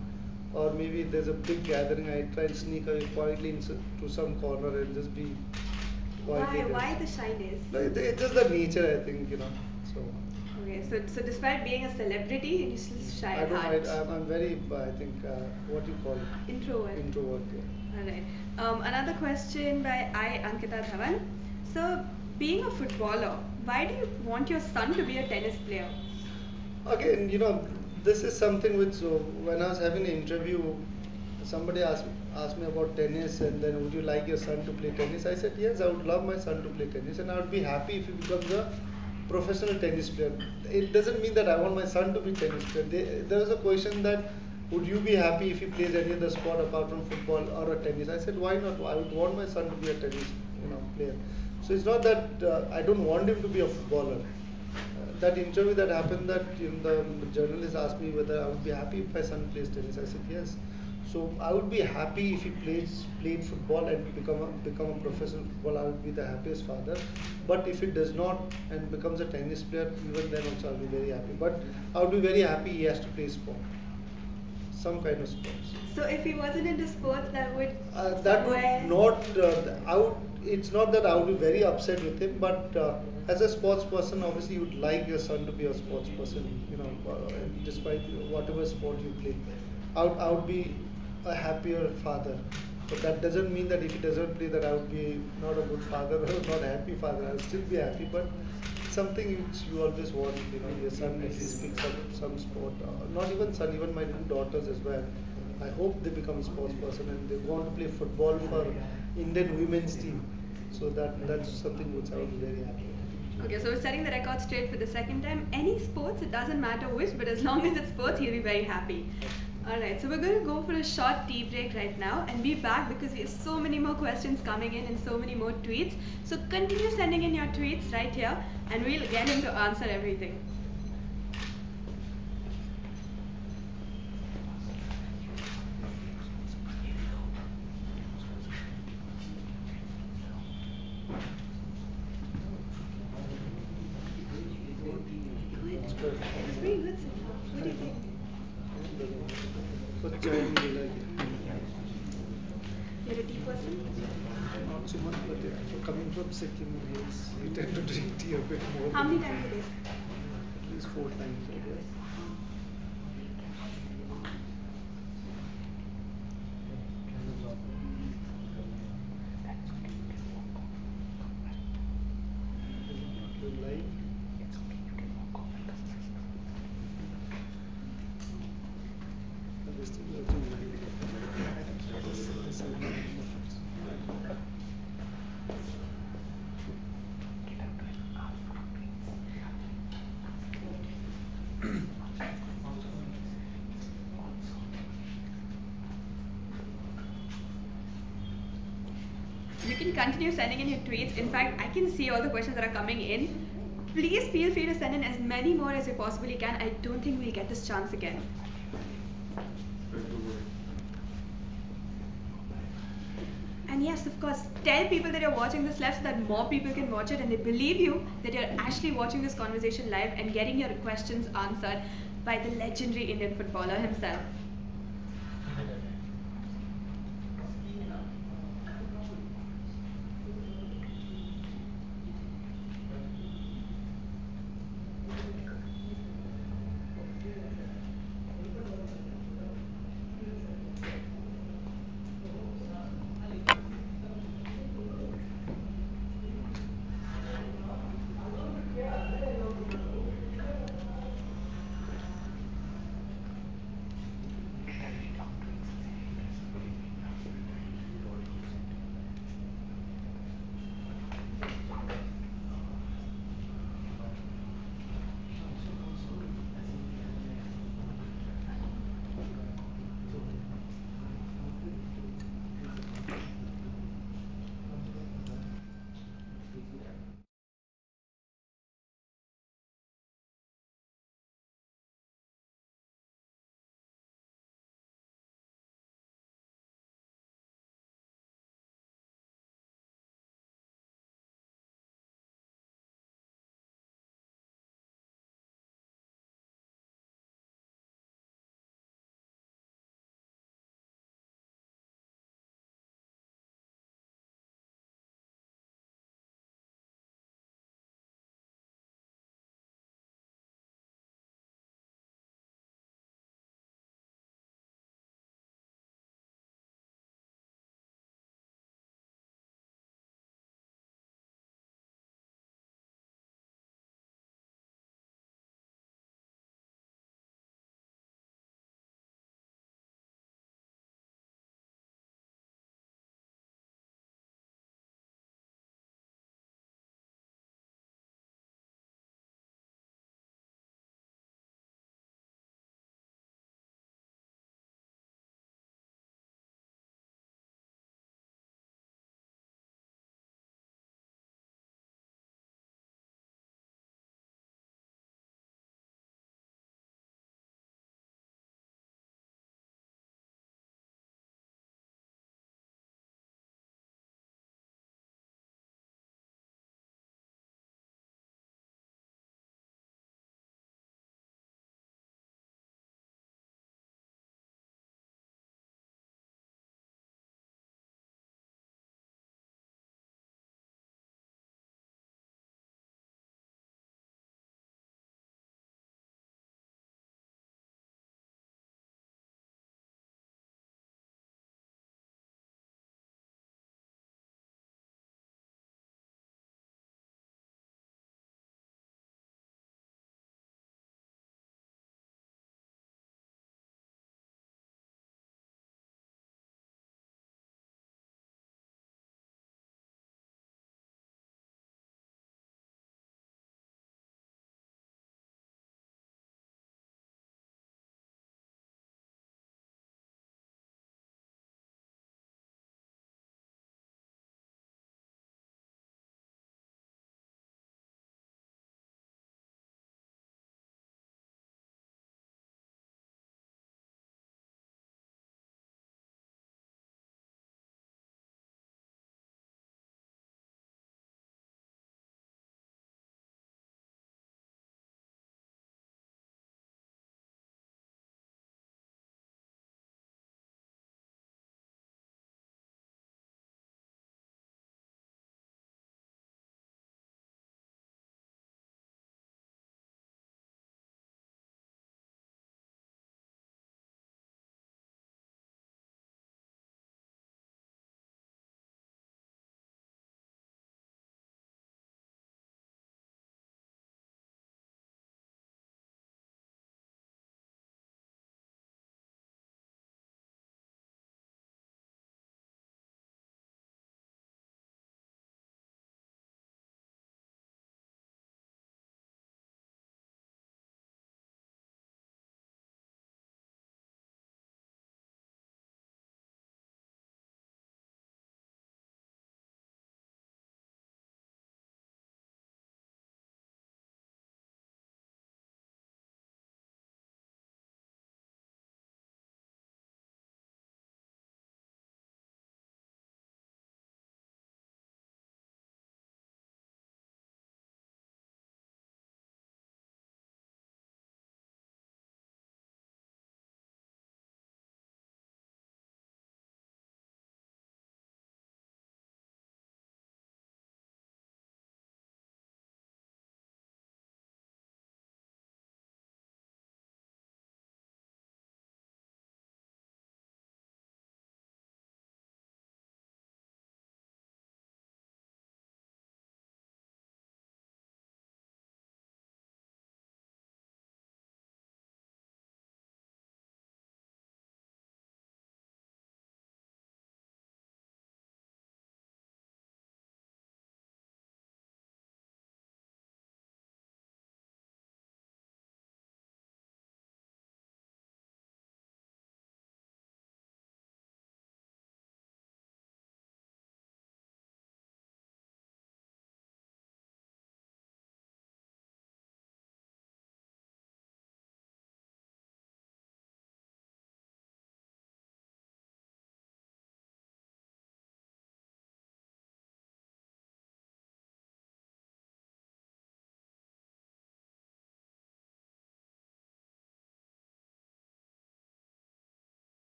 or maybe if there's a big gathering, I try and sneak away quietly to some corner and just be quietly there. Why the shyness? No, it's just the nature, I think, So. Okay, so despite being a celebrity, you're still shy I at don't heart. know. I'm very, I think, what you call it? Introvert. Introvert, yeah. Alright. Another question by I. Ankita Dhawan. So, being a footballer, why do you want your son to be a tennis player? Again, this is something which, when I was having an interview, somebody asked me about tennis, and then would you like your son to play tennis? I said yes, I would love my son to play tennis, and I would be happy if he becomes a professional tennis player. It doesn't mean that I want my son to be tennis player. There was a question that would you be happy if he plays any other sport apart from football or a tennis? I said why not? I would want my son to be a tennis player. So it's not that I don't want him to be a footballer. That interview that happened, that the journalist asked me whether I would be happy if my son plays tennis. I said yes. So I would be happy if he played football and become a professional footballer. I would be the happiest father. But if he does not and becomes a tennis player, even then also I'll be very happy. But I would be very happy he has to play sport, some kind of sports. So if he wasn't into sports, that would that would not. I would. It's not that I would be very upset with him, but as a sports person, obviously you'd like your son to be a sports person. Despite whatever sport you play, I would be a happier father. But that doesn't mean that if he doesn't play, that I would be not a good father or not a happy father. I'll still be happy, but something which you always want, your son at least picks up some sport. Not even son, even my two daughters as well. I hope they become a sports person and they want to play football for Indian women's team. So that's something which I would be very happy. Okay, so we're setting the record straight for the second time. Any sports, it doesn't matter which, but as long as it's sports, he'll be very happy. Alright, so we're going to go for a short tea break right now and be back because we have so many more questions coming in and so many more tweets. So continue sending in your tweets right here and we'll get him to answer everything. It's pretty good. What do you think? You're a tea person? Not so much, but for coming from Sikkim hills, you tend to drink tea a bit more. How many times a day? At least 4 times, I guess. You can continue sending in your tweets. In fact, I can see all the questions that are coming in. Please feel free to send in as many more as you possibly can. I don't think we'll get this chance again. And yes, of course, tell people that you're watching this live so that more people can watch it and they believe you that you're actually watching this conversation live and getting your questions answered by the legendary Indian footballer himself.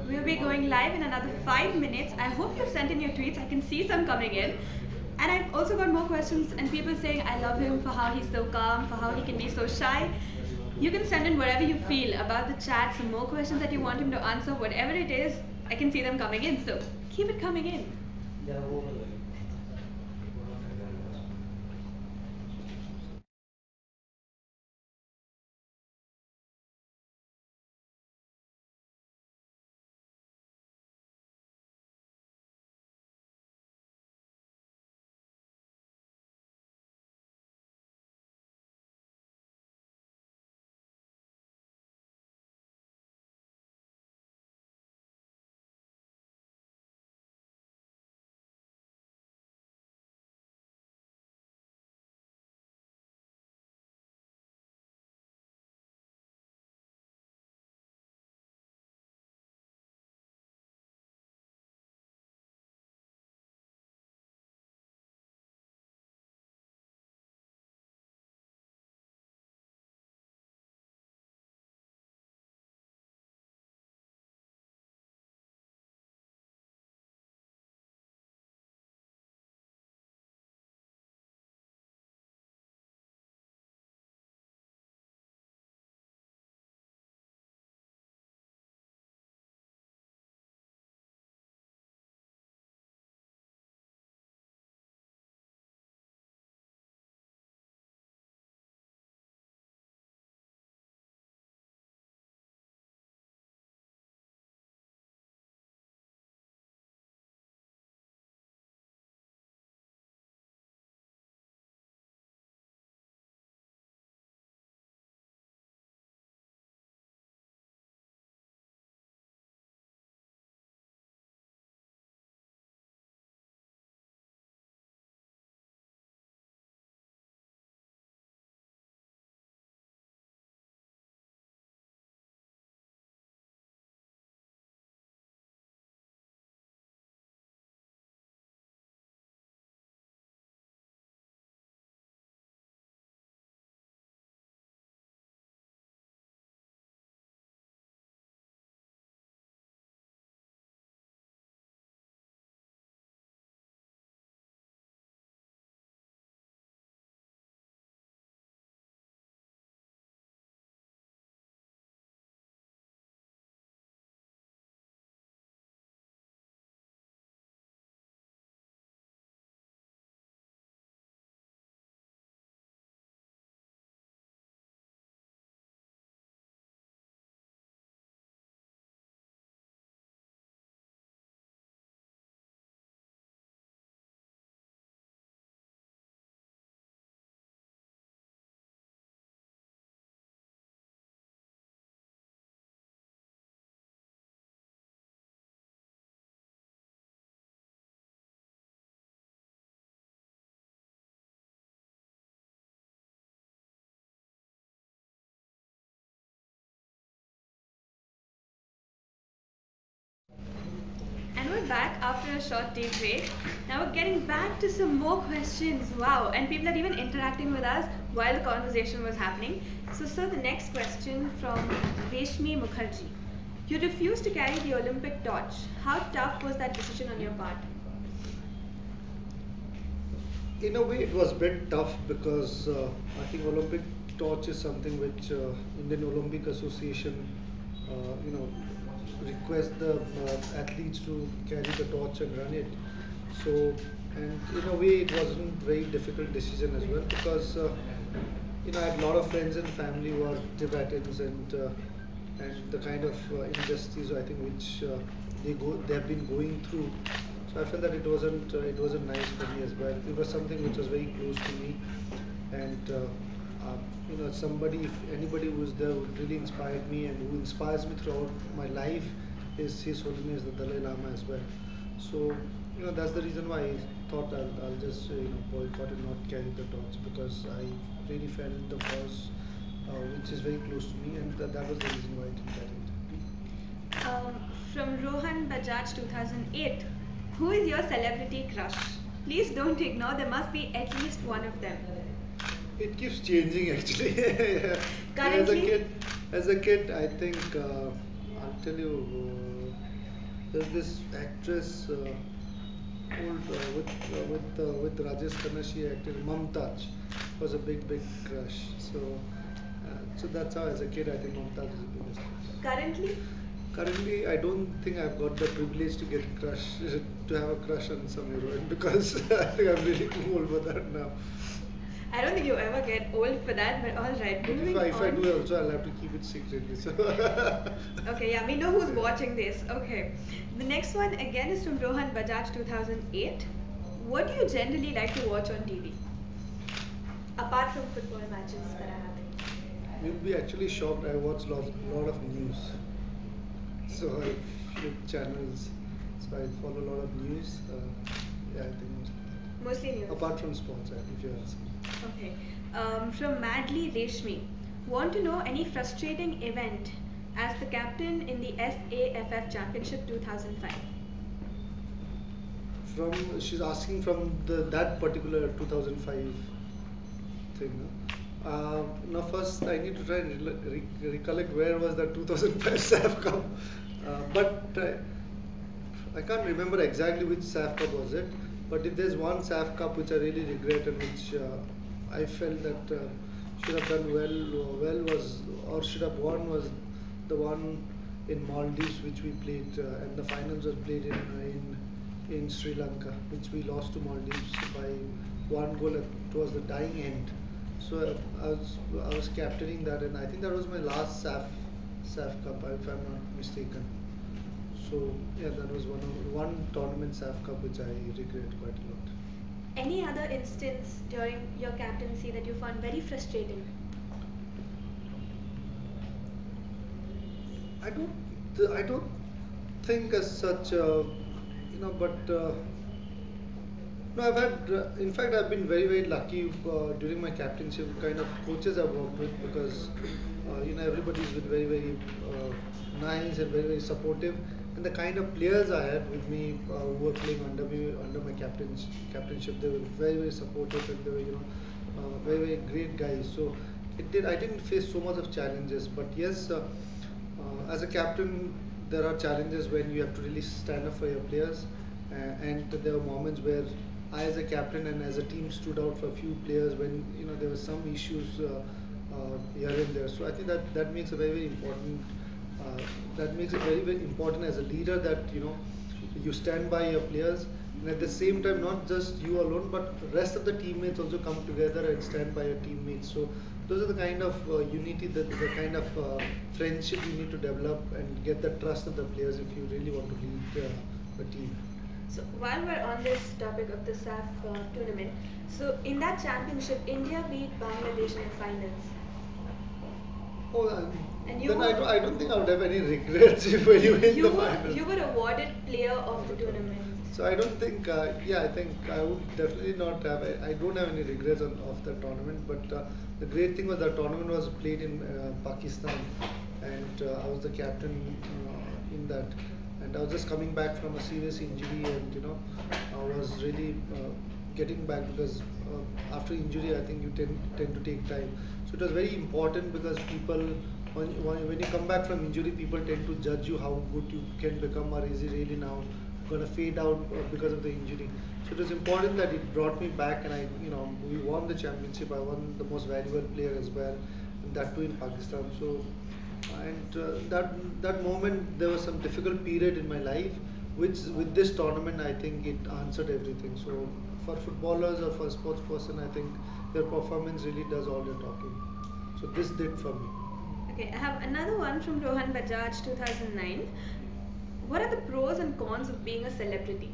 We'll be going live in another 5 minutes. I hope you've sent in your tweets. I can see some coming in. And I've also got more questions and people saying I love him for how he's so calm, for how he can be so shy. You can send in whatever you feel about the chat, some more questions that you want him to answer, whatever it is, I can see them coming in. So keep it coming in. And we're back after a short tea break. Now we're getting back to some more questions. Wow, and people are even interacting with us while the conversation was happening. So, sir, the next question from Reshmi Mukherjee. You refused to carry the Olympic torch. How tough was that decision on your part? In a way, it was a bit tough because I think Olympic torch is something which Indian Olympic Association, you know, request the athletes to carry the torch and run it. So, and in a way, it wasn't very difficult decision as well because I had a lot of friends and family who are Tibetans and the kind of injustice I think which they have been going through. So I felt that it wasn't nice for me as well. It was something which was very close to me, and somebody, if anybody who was there who really inspired me and who inspires me throughout my life is His Holiness the Dalai Lama as well. So that's the reason why I thought I'll just boycott and not carry the torch because I really felt the cause which is very close to me, and that was the reason why I didn't carry it. From Rohan Bajaj 2008. Who is your celebrity crush? Please don't ignore, there must be at least one of them. It keeps changing actually. Currently, As a kid, I think I'll tell you. There's this actress old with Rajesh Khanna. She acted Mumtaz. Was a big crush. So that's how as a kid I think Mumtaz is the biggest crush. currently, Currently, I don't think I've got the privilege to get crush to have a crush on some heroine because I think I'm really too old for that now. I don't think you ever get old for that, but all right, But moving if I on. do also, I'll have to keep it secretly. So Okay, yeah, we know who's watching this. Okay. The next one again is from Rohan Bajaj 2008. What do you generally like to watch on TV? Apart from football matches that are happening. you'll be actually shocked. I watch lot of news. So I flip channels. So I follow a lot of news. Yeah, I think mostly. Mostly news. Apart from sports, if you're asking. Okay. From Madly Reshmi. Want to know any frustrating event as the captain in the SAFF Championship 2005? She's asking from that particular 2005 thing. No? Now first I need to try and recollect where was that 2005 SAF Cup. But I can't remember exactly which SAF Cup was it. But if there's one SAF Cup which I really regret and which I felt that should have done well was or should have won was the one in Maldives which we played and the finals was played in Sri Lanka, which we lost to Maldives by one goal towards the dying end. So I was captaining that, and I think that was my last SAF Cup, if I'm not mistaken. So yeah, that was one tournament SAF Cup which I regret quite a lot. Any other instance during your captaincy that you found very frustrating? I don't think as such, but no, I've had, in fact, I've been very lucky during my captainship, kind of coaches I've worked with because, everybody's been very nice and very supportive. And the kind of players I had with me who were playing under my captainship, they were very supportive and they were, very great guys. So I didn't face so much of challenges, but yes, as a captain, there are challenges when you have to really stand up for your players, and there were moments where I, as a captain and as a team, stood out for a few players when there were some issues here and there. So I think that makes a very important. That makes it very important as a leader that you stand by your players, and at the same time not just you alone but rest of the teammates also come together and stand by your teammates. So those are the kind of unity, the kind of friendship you need to develop and get the trust of the players if you really want to lead a team. So while we're on this topic of the SAF tournament, so in that championship, India beat Bangladesh in the finals. Oh, And you then were, I don't think I would have any regrets if when you win you the were final. you were awarded player of the tournament. So I don't think, I think I would definitely not have. I don't have any regrets of the tournament. But the great thing was the tournament was played in Pakistan, and I was the captain in that. And I was just coming back from a serious injury, and I was really getting back because after injury, I think you tend to take time. So it was very important because people, when you come back from injury, people tend to judge you how good you can become, or is he really now going to fade out because of the injury. So it was important that it brought me back, and we won the championship. I won the most valuable player as well, and that too in Pakistan. So, and that moment there was some difficult period in my life, which with this tournament I think it answered everything. So for footballers or for a sports person, I think their performance really does all the talking. So this did for me. Okay, I have another one from Rohan Bajaj 2009. What are the pros and cons of being a celebrity?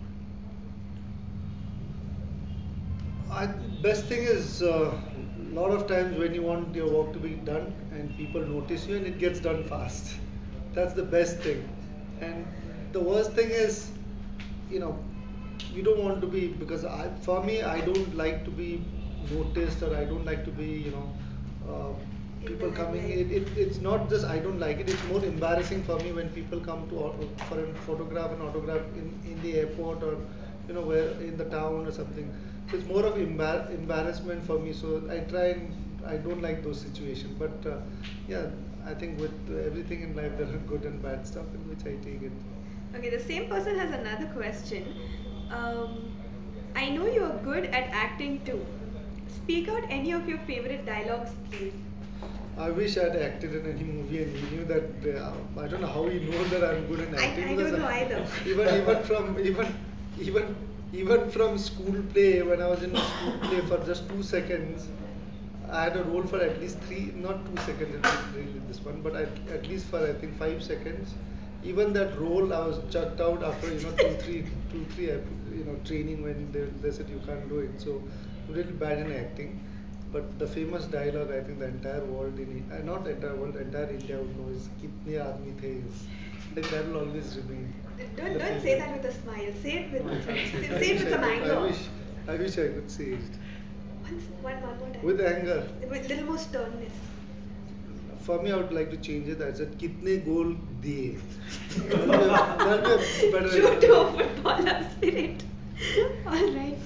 I, best thing is a lot of times when you want your work to be done and people notice you and it gets done fast. That's the best thing. And the worst thing is, you know, you don't want to be because for me, I don't like to be noticed or I don't like to be, people coming. It's not just I don't like it. It's more embarrassing for me when people come to for a photograph, an autograph in the airport or where in the town or something. So it's more of embarrassment for me. So I try and I don't like those situations. But yeah, I think with everything in life there are good and bad stuff in which I take it. Okay, the same person has another question. Um, I know you are good at acting too. Speak out any of your favorite dialogues, please. I wish I'd acted in any movie and he knew that. I don't know how he knows that I'm good in acting I because don't know either. even even from school play when I was in school play for just 2 seconds, I had a role for at least three, not 2 seconds, it was really this one, but at least for I think 5 seconds. Even that role, I was chucked out after 2 3 training when they said you can't do it. So I'm really bad in acting. But the famous dialogue, I think the entire world not entire world, entire India would know is "Kitne aadmi the." I think that will always remain. Don't say that with a smile. Say it with say it with some I anger. wish I wish I could say it One more time. with anger. With little more sternness. For me, I would like to change it. I said, "Kitne goal diye." That'll be a better. True to a footballer spirit. All right.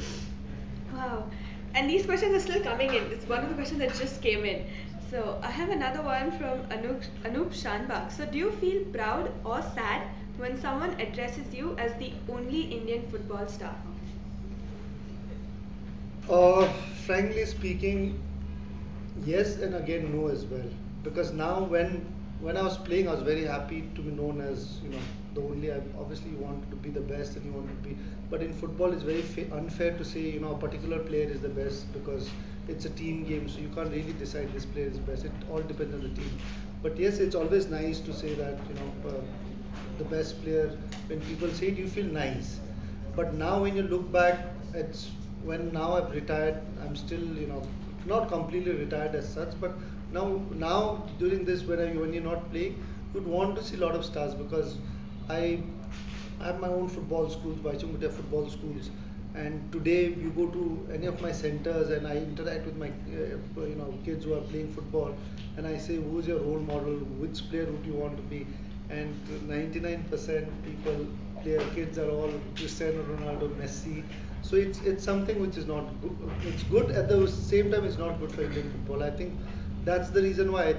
Wow. And these questions are still coming in. It's one of the questions that just came in. So I have another one from Anup Shanbag. So do you feel proud or sad when someone addresses you as the only Indian football star? Uh, Frankly speaking, yes, and again no as well. Because now when I was playing, I was very happy to be known as the only. Obviously, you want to be the best, and you want to be. But in football, it's very unfair to say a particular player is the best because it's a team game. So you can't really decide this player is best. It all depends on the team. But yes, it's always nice to say that the best player. When people say it, you feel nice. But now when you look back, it's when now I've retired, I'm still not completely retired as such, but now during this when you're not playing, you'd want to see a lot of stars because I I have my own football schools, Baichung football schools, and today you go to any of my centers and I interact with my kids who are playing football, and I say who's your role model, which player would you want to be, and 99% people player kids are all Cristiano Ronaldo, Messi. So it's something which is not good. It's good at the same time. It's not good for Indian football. I think that's the reason why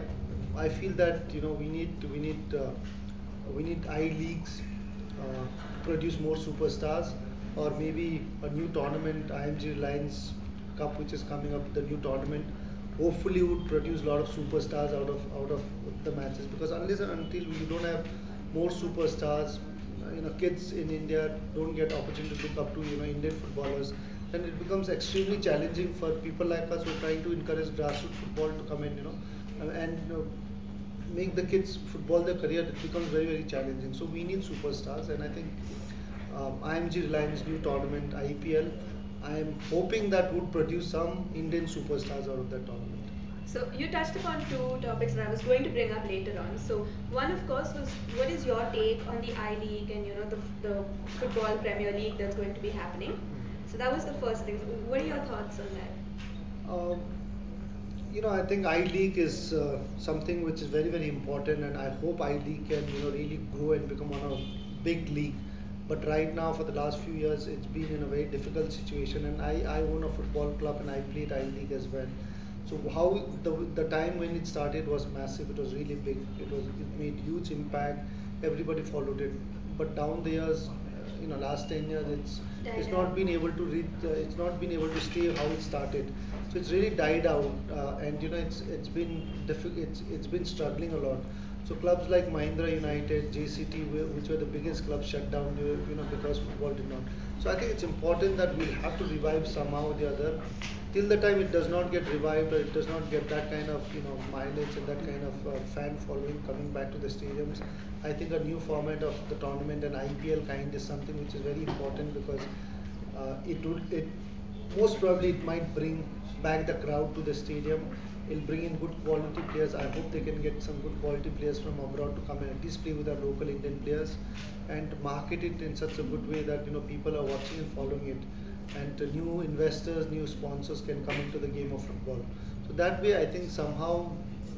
I feel that we need I leagues, produce more superstars, or maybe a new tournament, IMG Reliance Cup, which is coming up, the new tournament. Hopefully, would produce a lot of superstars out of the matches because unless and until you don't have more superstars, kids in India don't get opportunity to look up to Indian footballers, then it becomes extremely challenging for people like us who are trying to encourage grassroots football to come in, and make the kids football their career. It becomes very challenging. So we need superstars, and I think IMG Reliance new tournament IPL. I am hoping that would produce some Indian superstars out of that tournament. So you touched upon two topics that I was going to bring up later on. So one, of course, was what is your take on the I League and the football Premier League that's going to be happening? So that was the first thing. So what are your thoughts on that? Um, I think I League is something which is very important, and I hope I League can really grow and become one of big league. But right now, for the last few years, it's been in a very difficult situation, and I own a football club and I played I League as well. So how the time when it started was massive. It was really big. It made huge impact. Everybody followed it. But down the years, last 10 years, it's not been able to reach. It's not been able to stay how it started. So it's really died out, and it's been it's been struggling a lot. So clubs like Mahindra United, JCT, which were the biggest clubs, shut down, because football did not. So I think it's important that we have to revive somehow or the other. Till the time it does not get revived or it does not get that kind of mileage and that kind of fan following coming back to the stadiums, I think a new format of the tournament and IPL kind is something which is very important because it most probably it might bring back the crowd to the stadium. It'll bring in good quality players. I hope they can get some good quality players from abroad to come and at least play with our local Indian players and market it in such a good way that people are watching and following it, and new investors, new sponsors can come into the game of football. So that way, I think somehow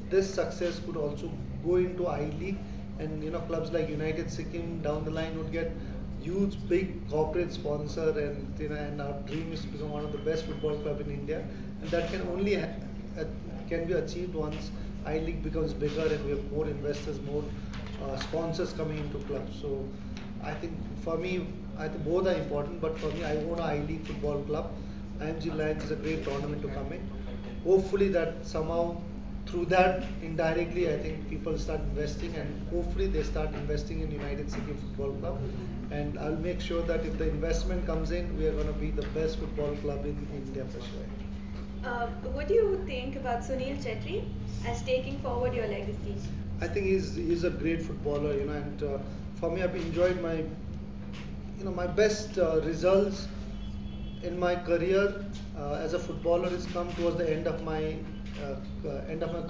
this success could also go into I League, and clubs like United Sikkim down the line would get huge, big corporate sponsor, and and our dream is to become one of the best football club in India, and that can only can be achieved once I League becomes bigger and we have more investors, more sponsors coming into clubs. So I think for me, I think both are important, but for me, I want a I League football club. IMG Lions is a great tournament to come in. Hopefully that somehow through that indirectly I think people start investing, and hopefully they start investing in United Sikkim Football Club, and I'll make sure that if the investment comes in, we are going to be the best football club in India for sure. What do you think about Sunil Chetri as taking forward your legacy? I think he's a great footballer, and for me, I've enjoyed my my best results in my career as a footballer has come towards the end of my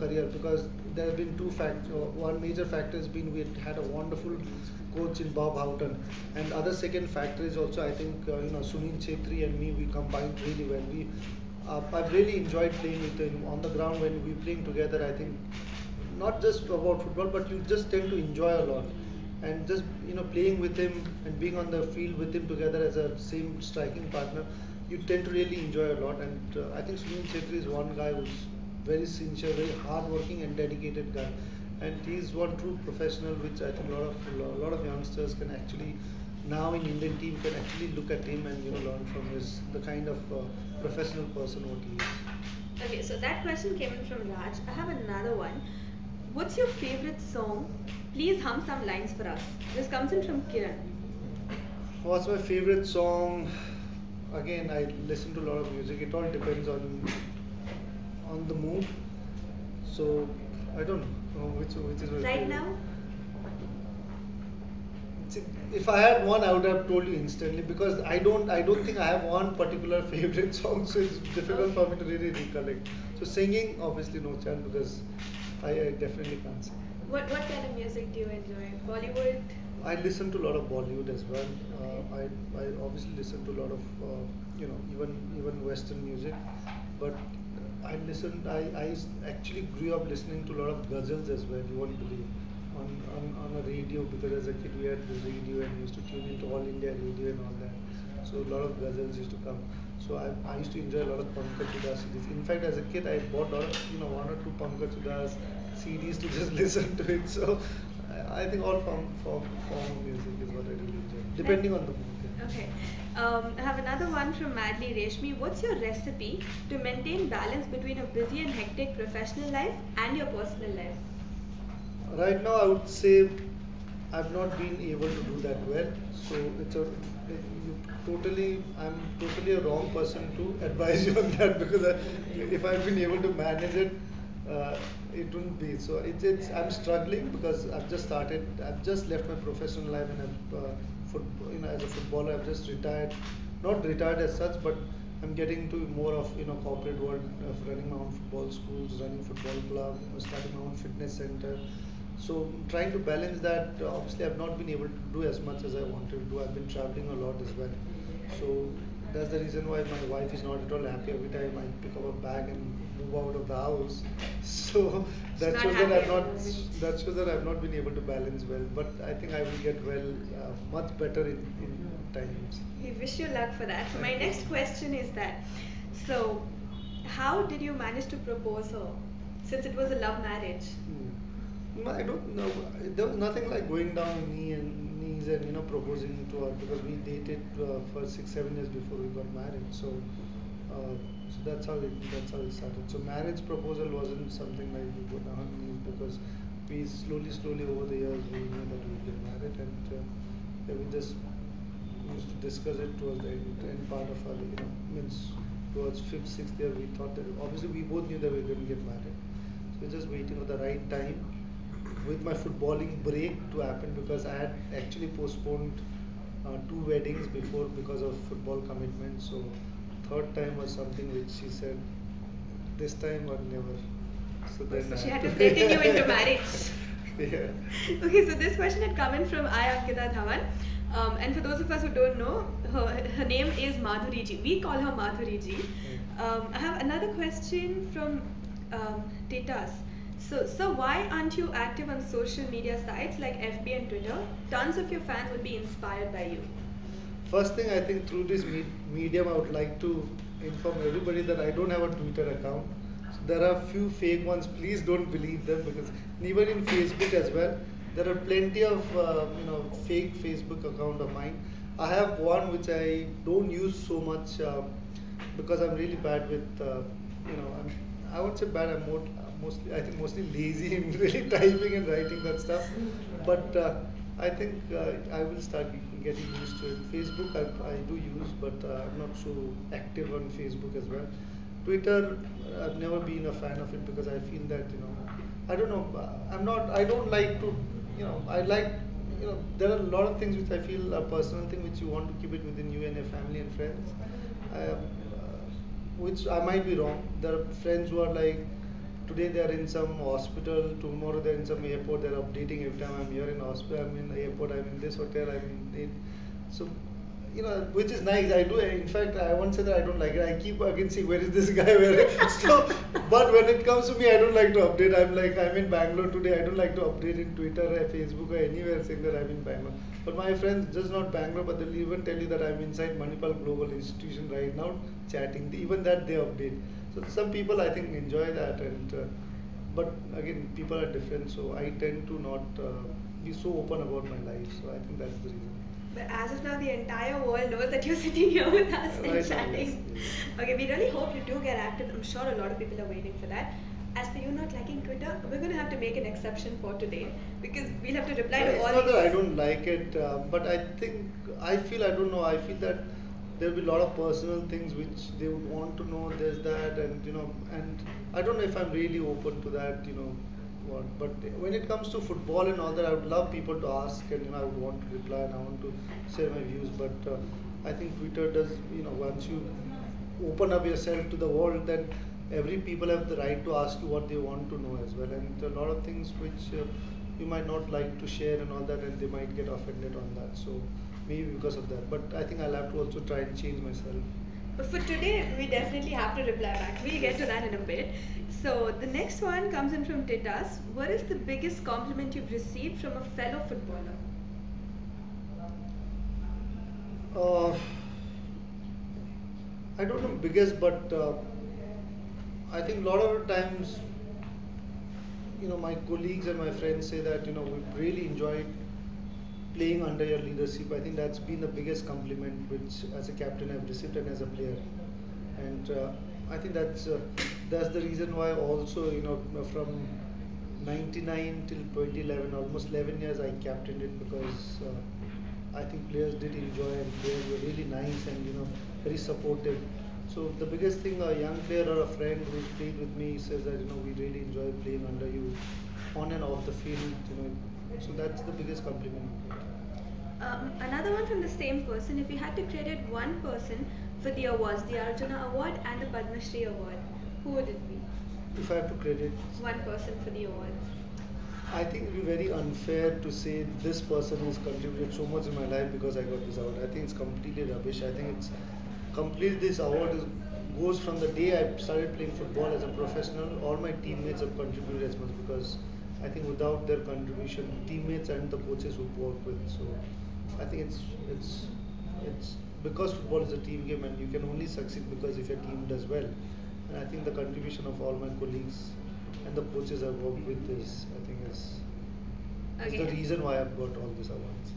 career, because there have been two factors. One major factor has been we had a wonderful coach in Bob Houghton, and other second factor is also I think Sunil Chetri and me, we combined really well. I've really enjoyed playing with him on the ground when we playing together. I think not just about football, but you just tend to enjoy a lot, and just playing with him and being on the field with him together as a same striking partner, you tend to really enjoy a lot. And I think Sunil Chetri is one guy who's very sincere, very hardworking and dedicated guy, and he's one true professional, which I think a lot of youngsters can actually now in Indian team can actually look at him and learn from his the kind of professional person what he is. Okay, so that question came in from Raj. I have another one. What's your favorite song? Please hum some lines for us. This comes in from Kiran. What's my favorite song? Again, I listen to a lot of music. It all depends on the mood. So I don't know which is my Right favorite. now? See, if I had one, I would have told you instantly, because I don't think I have one particular favorite song, so it's difficult for me to really recollect. So singing, obviously no chance, because I definitely can't sing. What kind of music do you enjoy? Bollywood? I listen to a lot of Bollywood as well. I obviously listen to a lot of even Western music, but I actually grew up listening to a lot of ghazals as well. You won't believe, on a radio, because as a kid we had the radio and we used to tune into All India Radio and all that. So a lot of ghazals used to come. So I used to enjoy a lot of Pankaj Udas CDs. In fact, as a kid, I bought a lot of one or two Pankaj Udas CDs to just listen to it. So I think all form of music is what I really enjoy, depending on the mood. Yeah. Okay. I have another one from Madly Reshmi. What's your recipe to maintain balance between a busy and hectic professional life and your personal life? Right now, I would say I've not been able to do that well. So I'm totally a wrong person to advise you on that, because if I've been able to manage it, it wouldn't be. So I'm struggling because I've just started. I've just left my professional life, and as a footballer, I've just retired. Not retired as such, but I'm getting to more of corporate world of running my own football schools, running football club, starting my own fitness center. So trying to balance that. Obviously, I've not been able to do as much as I wanted to do. I've been traveling a lot as well. So that's the reason why my wife is not at all happy every time I pick up a bag and move out of the house. So that not shows that happy I've at the not moment. that shows that I've not been able to balance well. But I think I will get well much better in times. We wish you luck for that. So my next question is that, so how did you manage to propose her, since it was a love marriage? No, I don't know. There was nothing like going down on knees and proposing to her, because we dated for 6-7 years before we got married. So that's how it started. So marriage proposal wasn't something like we go down on knees, because we slowly over the years we knew that we would get married, and yeah, we just used to discuss it towards the end part of our means towards fifth sixth year, we thought that obviously we both knew that we were going to get married. So we're just waiting for the right time with my footballing break to happen, because I had actually postponed two weddings before because of football commitment. So third time was something which she said, this time or never. So then So she had to threaten you into marriage. Yeah. Okay, so this question had come in from I Ankita Dhawan. And for those of us who don't know, her name is Madhuri ji. We call her Madhuri ji. I have another question from Titas. So why aren't you active on social media sites like FB and Twitter? Tons of your fans would be inspired by you. First thing, I think through this medium, I would like to inform everybody that I don't have a Twitter account. So there are few fake ones. Please don't believe them, because even in Facebook as well, there are plenty of fake Facebook account of mine. I have one which I don't use so much, because I'm really bad with I would say bad. I'm mostly, I think, mostly lazy in really typing and writing that stuff. But I think I will start getting used to it. Facebook I do use, but I'm not so active on Facebook as well. Twitter, I've never been a fan of it, because I feel that I don't know. I'm not. I don't like to. I like. There are a lot of things which I feel are personal thing which you want to keep it within you and your family and friends. Which I might be wrong. There are friends who are like, today they are in some hospital, tomorrow they're in some airport, they're updating every time I'm here in hospital, I'm in the airport, I'm in this hotel, I'm in it. So, which is nice. I do, in fact, I won't say that I don't like it. I keep again seeing where is this guy, so, but when it comes to me, I don't like to update. I'm like, I'm in Bangalore today, I don't like to update in Twitter or Facebook or anywhere saying that I'm in Bangalore. But my friends, just not Bangalore, but they'll even tell you that I'm inside Manipal Global Institution right now, chatting. Even that they update. So some people, I think, enjoy that, and but again, people are different. So I tend to not be so open about my life. So I think that's the reason. But as of now, the entire world knows that you're sitting here with us and Right now, chatting. yes. Okay, we really hope you do get active. I'm sure a lot of people are waiting for that. As for you not liking Twitter, we're going to have to make an exception for today, because we'll have to reply to It's all not these. that I don't like it, but I think I feel, I don't know. I feel that there'll be a lot of personal things which they would want to know. There's that, and and I don't know if I'm really open to that. What? But when it comes to football and all that, I would love people to ask, and I would want to reply, and I want to share my views. But I think Twitter does. Once you open up yourself to the world, then every people have the right to ask you what they want to know as well, and a lot of things which you might not like to share and all that, and they might get offended on that. So maybe because of that, but I think I'll have to also try and change myself. But for today, we definitely have to reply back. We'll get to that in a bit. So the next one comes in from Titas. What is the biggest compliment you've received from a fellow footballer? uh, I don't know biggest, but I think a lot of times, my colleagues and my friends say that we've really enjoyed playing under your leadership. I think that's been the biggest compliment which, as a captain, I've received, and as a player. And I think that's the reason why also, from 99 till 2011, almost 11 years, I captained it, because I think players did enjoy, and players were really nice and very supportive. So the biggest thing, a young player or a friend who's played with me says that we really enjoy playing under you, on and off the field. So that's the biggest compliment. Another one from the same person. If you had to credit one person for the awards, the Arjuna Award and the Padma Shri Award, who would it be? If I have to credit, One person for the awards. I think it would be very unfair to say this person has contributed so much in my life because I got this award. I think it's completely rubbish. I think it's completely, this award goes from the day I started playing football as a professional. All my teammates have contributed as much, because I think without their contribution, teammates and the coaches who work with. So I think it's because football is a team game, and you can only succeed because if your team does well. And I think the contribution of all my colleagues and the coaches I've worked with is the reason why I've got all these awards.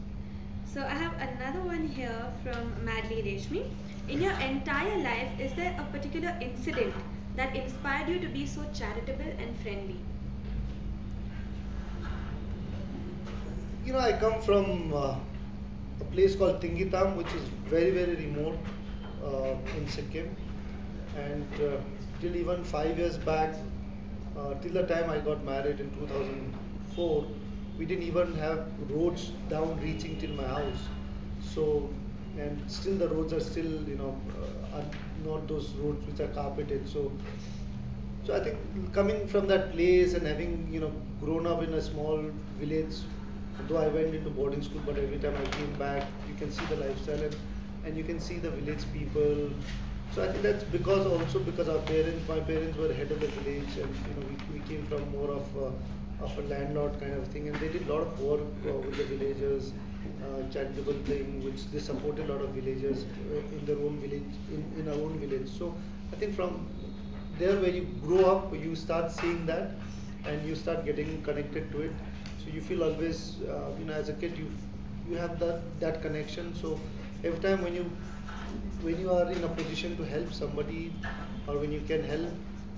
So I have another one here from Madly Reshmi. In your entire life, is there a particular incident that inspired you to be so charitable and friendly? I come from a place called Tingitam, which is very, very remote in Sikkim. And till even 5 years back, till the time I got married in 2004, we didn't even have roads down reaching till my house. So, and still the roads are still, are not those roads which are carpeted. So I think coming from that place and having, grown up in a small village, though I went into boarding school, but every time I came back, you can see the lifestyle, and you can see the village people. So I think that's because my parents were head of the village, and we came from more of a landlord kind of thing, and they did a lot of work with the villagers, charitable thing which they support a lot of villagers in their own village, in our own village. So I think from there where you grow up, you start seeing that and you start getting connected to it. So you feel always, as a kid, you have that connection. So every time when you are in a position to help somebody or when you can help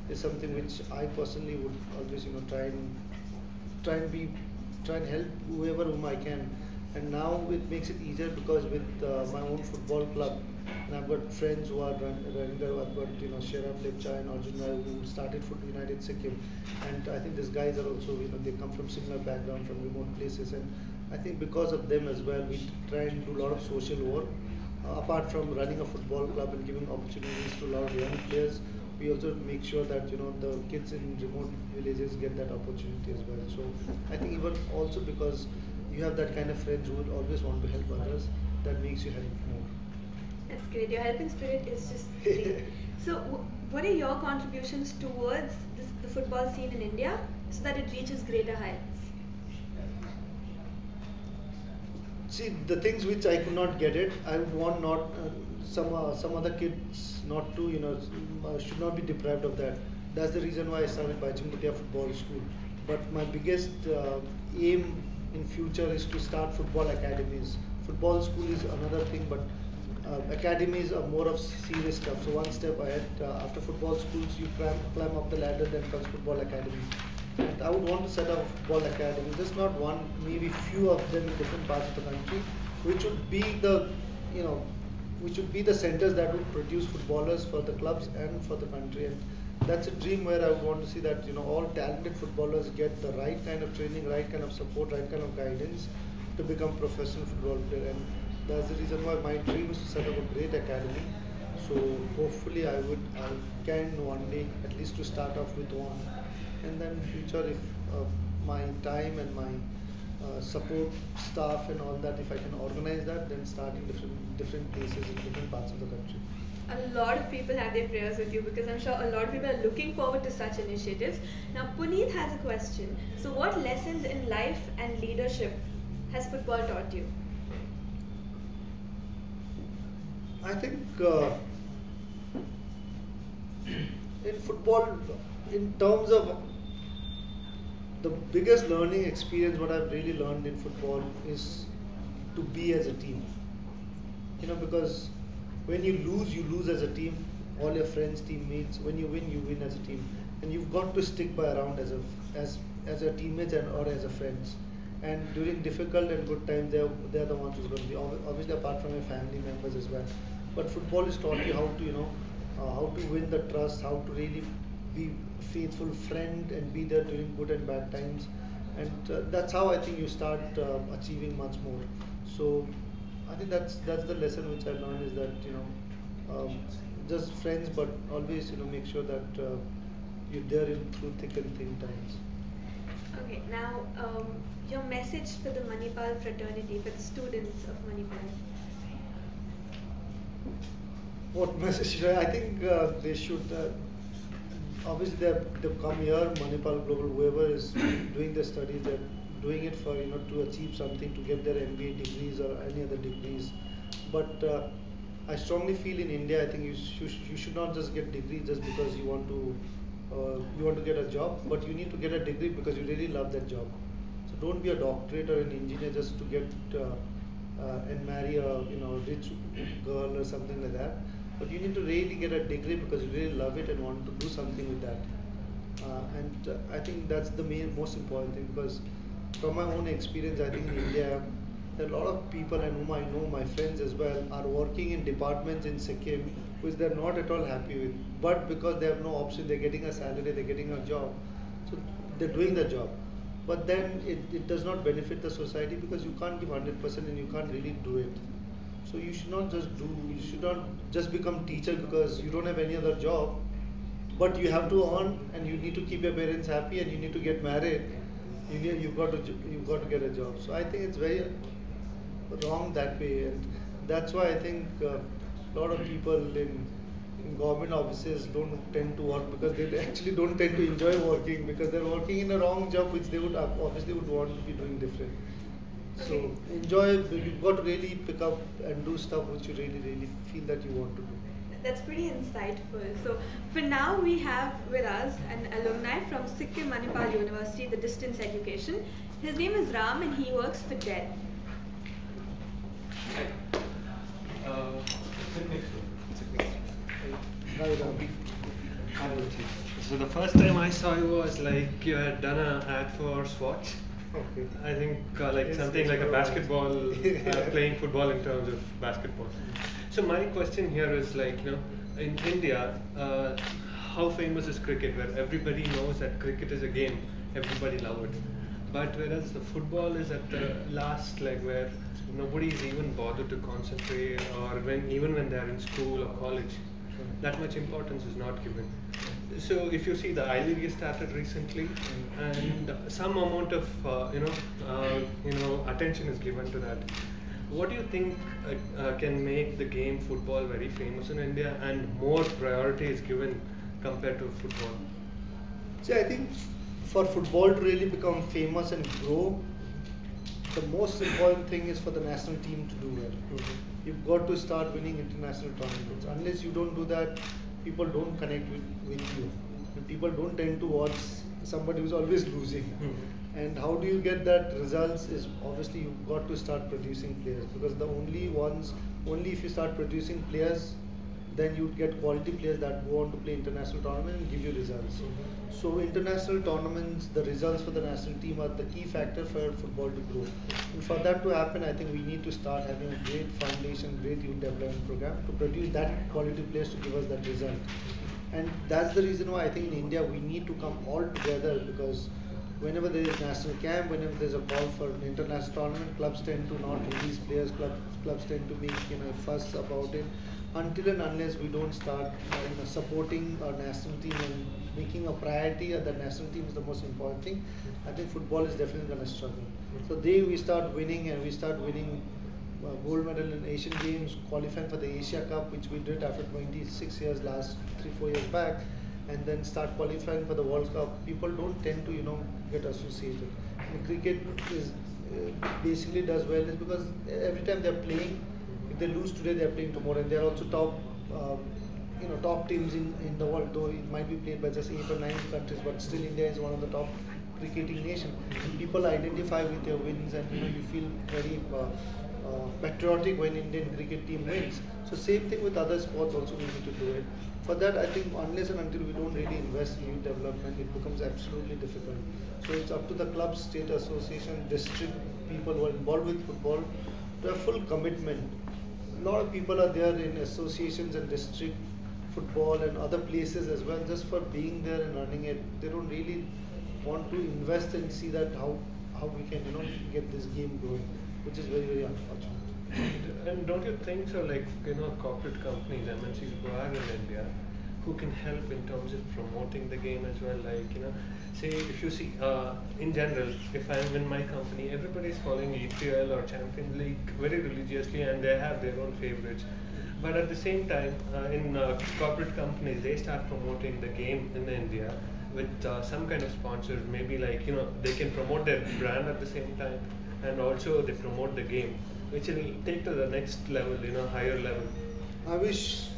is something which I personally would always try and be try and help whom I can. And now it makes it easier because with my own football club, and I've got friends who are running there. I've got Sherab Lepcha and Arjun Rai who started for United Sikkim, and I think these guys are also they come from similar background from remote places, and I think because of them as well, we try and do a lot of social work. Apart from running a football club and giving opportunities to a lot of young players, we also make sure that the kids in remote villages get that opportunity as well. So I think even also because you have that kind of friends who would always want to help others, that makes you help more. That's great. Your helping spirit is just great. So, what are your contributions towards the football scene in India so that it reaches greater heights? See, the things which I could not get it, I would want not some other kids not to should not be deprived of that. That's the reason why I started Baichung Football School. But my biggest aim in future is to start football academies. Football school is another thing, but academies are more of serious stuff. So one step ahead, after football schools, you climb up the ladder, then comes football academy. And I would want to set up a football academy, just not one, maybe few of them in different parts of the country, which would be which would be the centers that would produce footballers for the clubs and for the country. And that's a dream where I would want to see that all talented footballers get the right kind of training, right kind of support, right kind of guidance to become professional football player. And that's the reason why my dream is to set up a great academy. So hopefully I can one day at least to start off with one, and then in future if my time and my support staff and all that, if I can organize that, then start in different places in different parts of the country. A lot of people have their prayers with you because I'm sure a lot of people are looking forward to such initiatives. Now, Puneet has a question. So, what lessons in life and leadership has football taught you? I think in football, in terms of the biggest learning experience, what I've really learned in football is to be as a team. Because when you lose as a team. All your friends, teammates. When you win as a team. And you've got to stick by around as a teammates or as a friends. And during difficult and good times, they're the ones who's going to be obviously apart from your family members as well. But football has taught you how to how to win the trust, how to really be faithful friend and be there during good and bad times, and that's how I think you start achieving much more. So I think that's the lesson which I learned is that just friends, but always make sure that you're there through thick and thin times. Okay, now your message for the Manipal fraternity, for the students of Manipal. What message should I think they should. Obviously, they've come here, Manipal Global, whoever is doing the studies, they're doing it for to achieve something, to get their MBA degrees or any other degrees. But I strongly feel in India, I think you should not just get degree just because you want to get a job, but you need to get a degree because you really love that job. So don't be a doctorate or an engineer just to get and marry a rich girl or something like that. But you need to really get a degree because you really love it and want to do something with that. And I think that's the most important thing, because from my own experience, I think in India, there are a lot of people, and whom I know, my friends as well, are working in departments in Sikkim which they're not at all happy with. But because they have no option, they're getting a salary, they're getting a job, so they're doing the job. But then it does not benefit the society because you can't give 100% and you can't really do it. So you should not just become teacher because you don't have any other job, but you have to earn and you need to keep your parents happy and you need to get married. You've got to get a job. So I think it's very wrong that way, and that's why I think a lot of people in government offices don't tend to work because they actually don't tend to enjoy working because they're working in a wrong job which they would obviously would want to be doing different. So Okay. enjoy. You've got to really pick up and do stuff which you really, really feel that you want to do. That's pretty insightful. So, for now, we have with us an alumni from Sikkim Manipal University, the distance education. His name is Ram and he works for DEL. Uh, sit next to me. Hi, Ram. So the first time I saw you was like you had done an ad for Swatch. Okay. I think like Yes, something yes, like a no, basketball, yeah. playing football in terms of basketball. So my question here is like, in India, how famous is cricket? Where everybody knows that cricket is a game, everybody love it. But whereas the football is at the last leg where nobody is even bothered to concentrate, or even when they're in school or college, that much importance is not given. So if you see the I League started recently, and some amount of attention is given to that. What do you think can make the game football very famous in India and more priority is given compared to football? See, I think for football to really become famous and grow, the most important thing is for the national team to do well. You've got to start winning international tournaments. Unless you don't do that, people don't connect with you. And people don't tend to watch somebody who's always losing. And how do you get that results is obviously you've got to start producing players, because only if you start producing players, then you get quality players that go on to play international tournament and give you results. So international tournaments, the results for the national team are the key factor for football to grow. And for that to happen, I think we need to start having a great foundation, great youth development program to produce that quality players to give us that result. And that's the reason why I think in India we need to come all together, because whenever there is national camp, whenever there's a call for an international tournament, clubs tend to not release players, clubs tend to make a fuss about it. Until and unless we don't start supporting our national team and making a priority that the national team is the most important thing, I think football is definitely going to struggle. So we start winning, and we start winning gold medal in Asian Games, qualifying for the Asia Cup, which we did after 26 years, last 3-4 years back, and then start qualifying for the World Cup. People don't tend to get associated. And cricket is basically does well is because every time they're playing, if they lose today, they're playing tomorrow, and they're also top. Top teams in the world, though it might be played by just 8 or 9 countries, but still India is one of the top cricketing nation. And people identify with your wins, and you feel very patriotic when Indian cricket team wins. So same thing with other sports also we need to do it. For that, I think unless and until we don't really invest in youth development, it becomes absolutely difficult. So it's up to the club, state association, district people who are involved with football to have full commitment. A lot of people are there in associations and district football and other places as well, just for being there and running it. They don't really want to invest and see that how we can get this game going, which is very, very unfortunate. And don't you think so? Like corporate companies, MNCs who are in India, who can help in terms of promoting the game as well. Like say if you see in general, if I'm in my company, everybody is following EPL or Champions League very religiously, and they have their own favorites. But at the same time, in corporate companies, they start promoting the game in India with some kind of sponsors. Maybe like they can promote their brand at the same time, and also they promote the game, which will take to the next level, higher level. I wish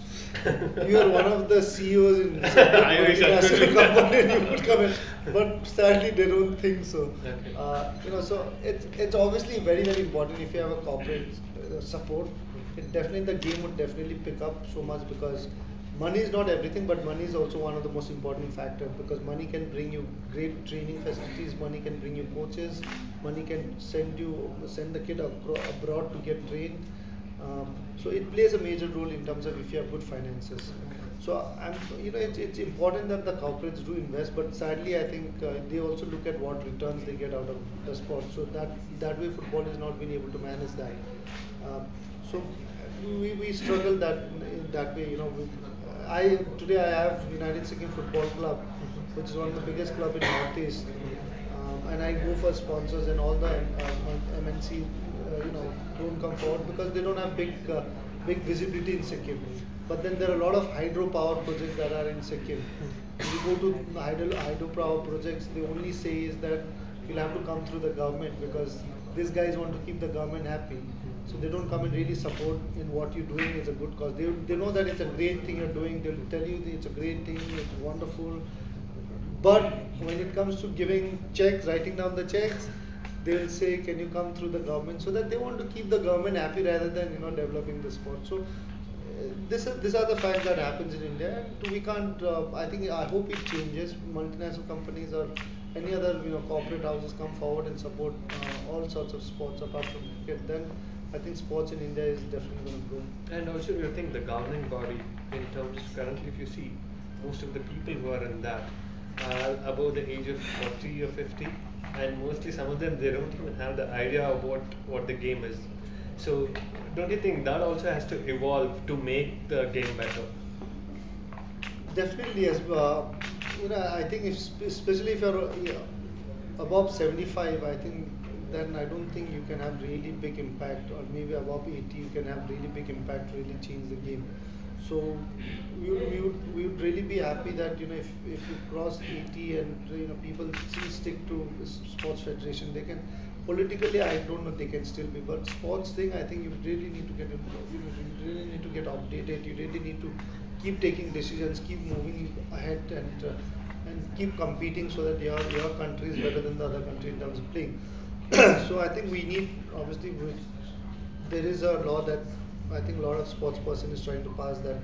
you are one of the CEOs in I wish I national could. company and you could come in, but sadly they don't think so. Okay. So it's obviously very, very important if you have a corporate support. The game would definitely pick up so much, because money is not everything, but money is also one of the most important factors, because money can bring you great training facilities, money can bring you coaches, money can send the kid abroad to get trained. So it plays a major role in terms of if you have good finances. So it's important that the corporates do invest, but sadly I think they also look at what returns they get out of the sport. So that way football has not been able to manage that. So we struggle in that way. Today I have United Sikkim Football Club, which is one of the biggest club in Northeast, and I go for sponsors, and all the MNC don't come forward because they don't have big visibility in Sikkim. But then there are a lot of hydropower projects that are in Sikkim. If you go to hydropower projects, they only say is that you'll have to come through the government because these guys want to keep the government happy. So they don't come and really support in what you're doing is a good cause. They know that it's a great thing you're doing. They'll tell you that it's a great thing, it's wonderful. But when it comes to giving checks, writing down the checks, they'll say, can you come through the government? So that they want to keep the government happy rather than developing the sport. So these are the facts that happens in India, and we can't. I hope it changes. Multinational companies or any other corporate houses come forward and support all sorts of sports apart from cricket. Then I think sports in India is definitely going to grow. And also, you think the governing body, in terms of currently, if you see, most of the people who are in that are above the age of 40 or 50, and mostly some of them they don't even have the idea of what the game is. So, don't you think that also has to evolve to make the game better? Definitely, yes. I think especially if you're above 75, I think then I don't think you can have really big impact, or maybe above 80 you can have really big impact, really change the game. So we would really be happy that if you cross 80 and people still stick to sports federation, they can politically I don't know they can still be, but sports thing I think you really need to get you really need to get updated. You really need to keep taking decisions, keep moving ahead, and keep competing so that your country is better than the other country in terms of playing. So I think we need obviously there is a law that I think a lot of sports person is trying to pass that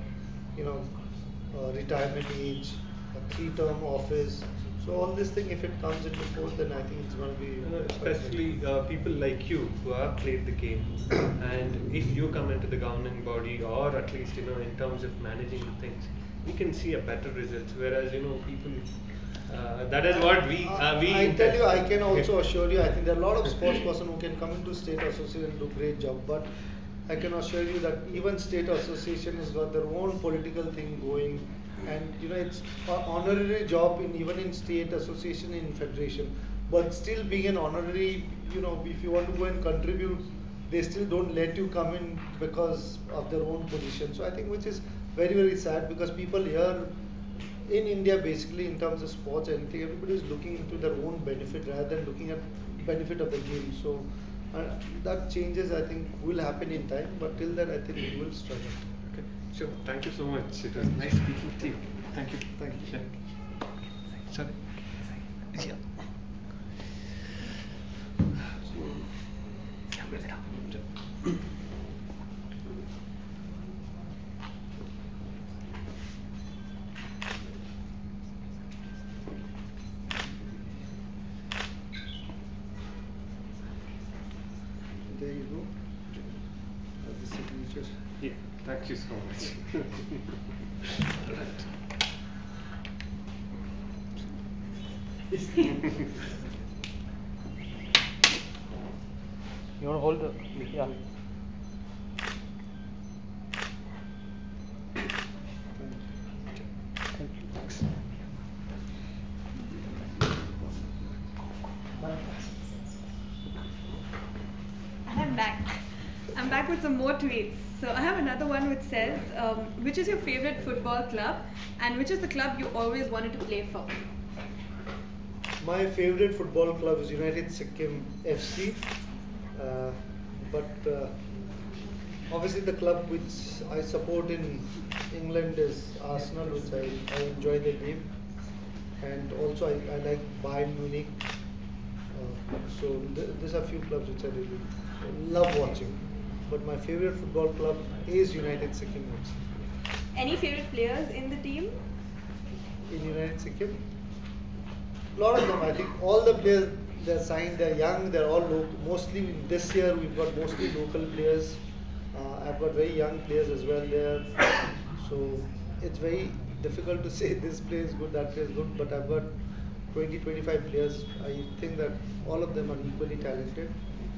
retirement age, a 3-term office. So all this thing, if it comes into force, then I think it's going to be especially people like you who have played the game, and if you come into the governing body, or at least in terms of managing the things, we can see a better results. Whereas people, that is what we. I tell you, I can also assure you. I think there are a lot of sports person who can come into state association and do great job, but I can assure you that even state association has got their own political thing going, and it's an honorary job even in state association, in federation, but still being an honorary, if you want to go and contribute, they still don't let you come in because of their own position. So I think which is very, very sad, because people here in India basically in terms of sports, anything, everybody is looking into their own benefit rather than looking at benefit of the game. So that changes I think will happen in time, but till then I think we will struggle. Okay, sure. Thank you so much. It was nice speaking to you. Thank you. Thank you. Yeah. Sorry. Yeah. There you go. The signature. Yeah. Thank you so much. You want to hold the, yeah. Thanks. I'm back. I'm back with some more tweets. So I have another one which says, which is your favorite football club, and which is the club you always wanted to play for? My favorite football club is United Sikkim FC, but obviously the club which I support in England is Arsenal, which I enjoy the game, and also I like Bayern Munich. So there's a few clubs which I really love watching, but my favorite football club is United Sikkim FC. Any favorite players in the team? In United Sikkim, a lot of them. I think all the players they're signed, they're young, they're all local. Mostly this year we've got mostly local players. I've got very young players as well there. So it's very difficult to say this player is good, that player is good, but I've got 20-25 players. I think that all of them are equally talented.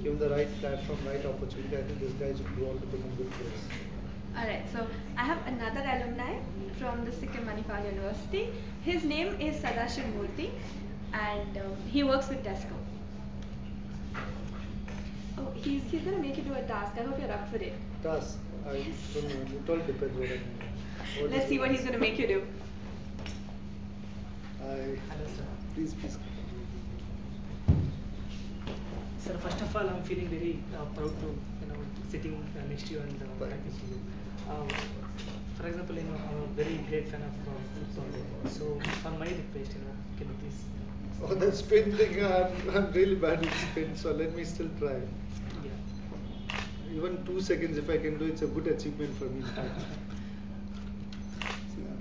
Given the right platform, right opportunity, I think these guys will grow on to become good players. Alright, so I have another alumni from the Sikkim Manipal University. His name is Sadashiv Murthy, and he works with Tesco. Oh, he's going to make you do a task. I hope you're up for it. Task? I don't know. It all depends what I mean. Let's see what he's going to make you do. Please. Sir, first of all, I'm feeling very proud to sitting next to you and Thank talking to you. you. Um, for example, I'm a very great fan of football. So, for my request, can you please? Oh, the spin thing, I'm really bad at spin, so let me still try. Yeah. Even 2 seconds, if I can do, it's a good achievement for me. In fact. Yeah.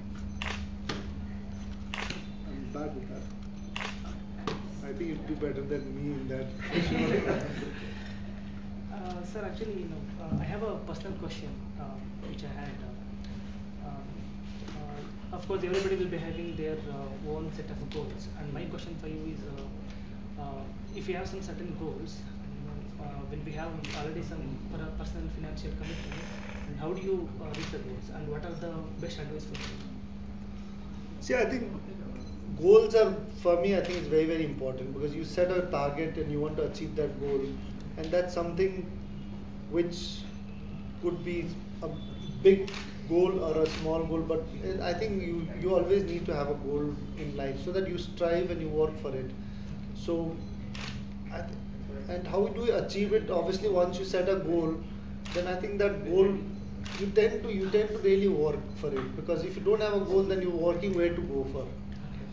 I'm bad with that. I think you'd be better than me in that. Sir, actually, I have a personal question which I had. Um, of course, everybody will be having their own set of goals, and my question for you is, if you have some certain goals, when we have already some personal financial commitment, and how do you reach the goals, and what are the best advice for you? See, I think goals are, for me, I think it's very, very important because you set a target and you want to achieve that goal, and that's something which could be a big goal or a small goal, but I think you always need to have a goal in life so that you strive and you work for it. So, and how do you achieve it? Obviously, once you set a goal, then I think that goal you tend to really work for it because if you don't have a goal, then you're working where to go for.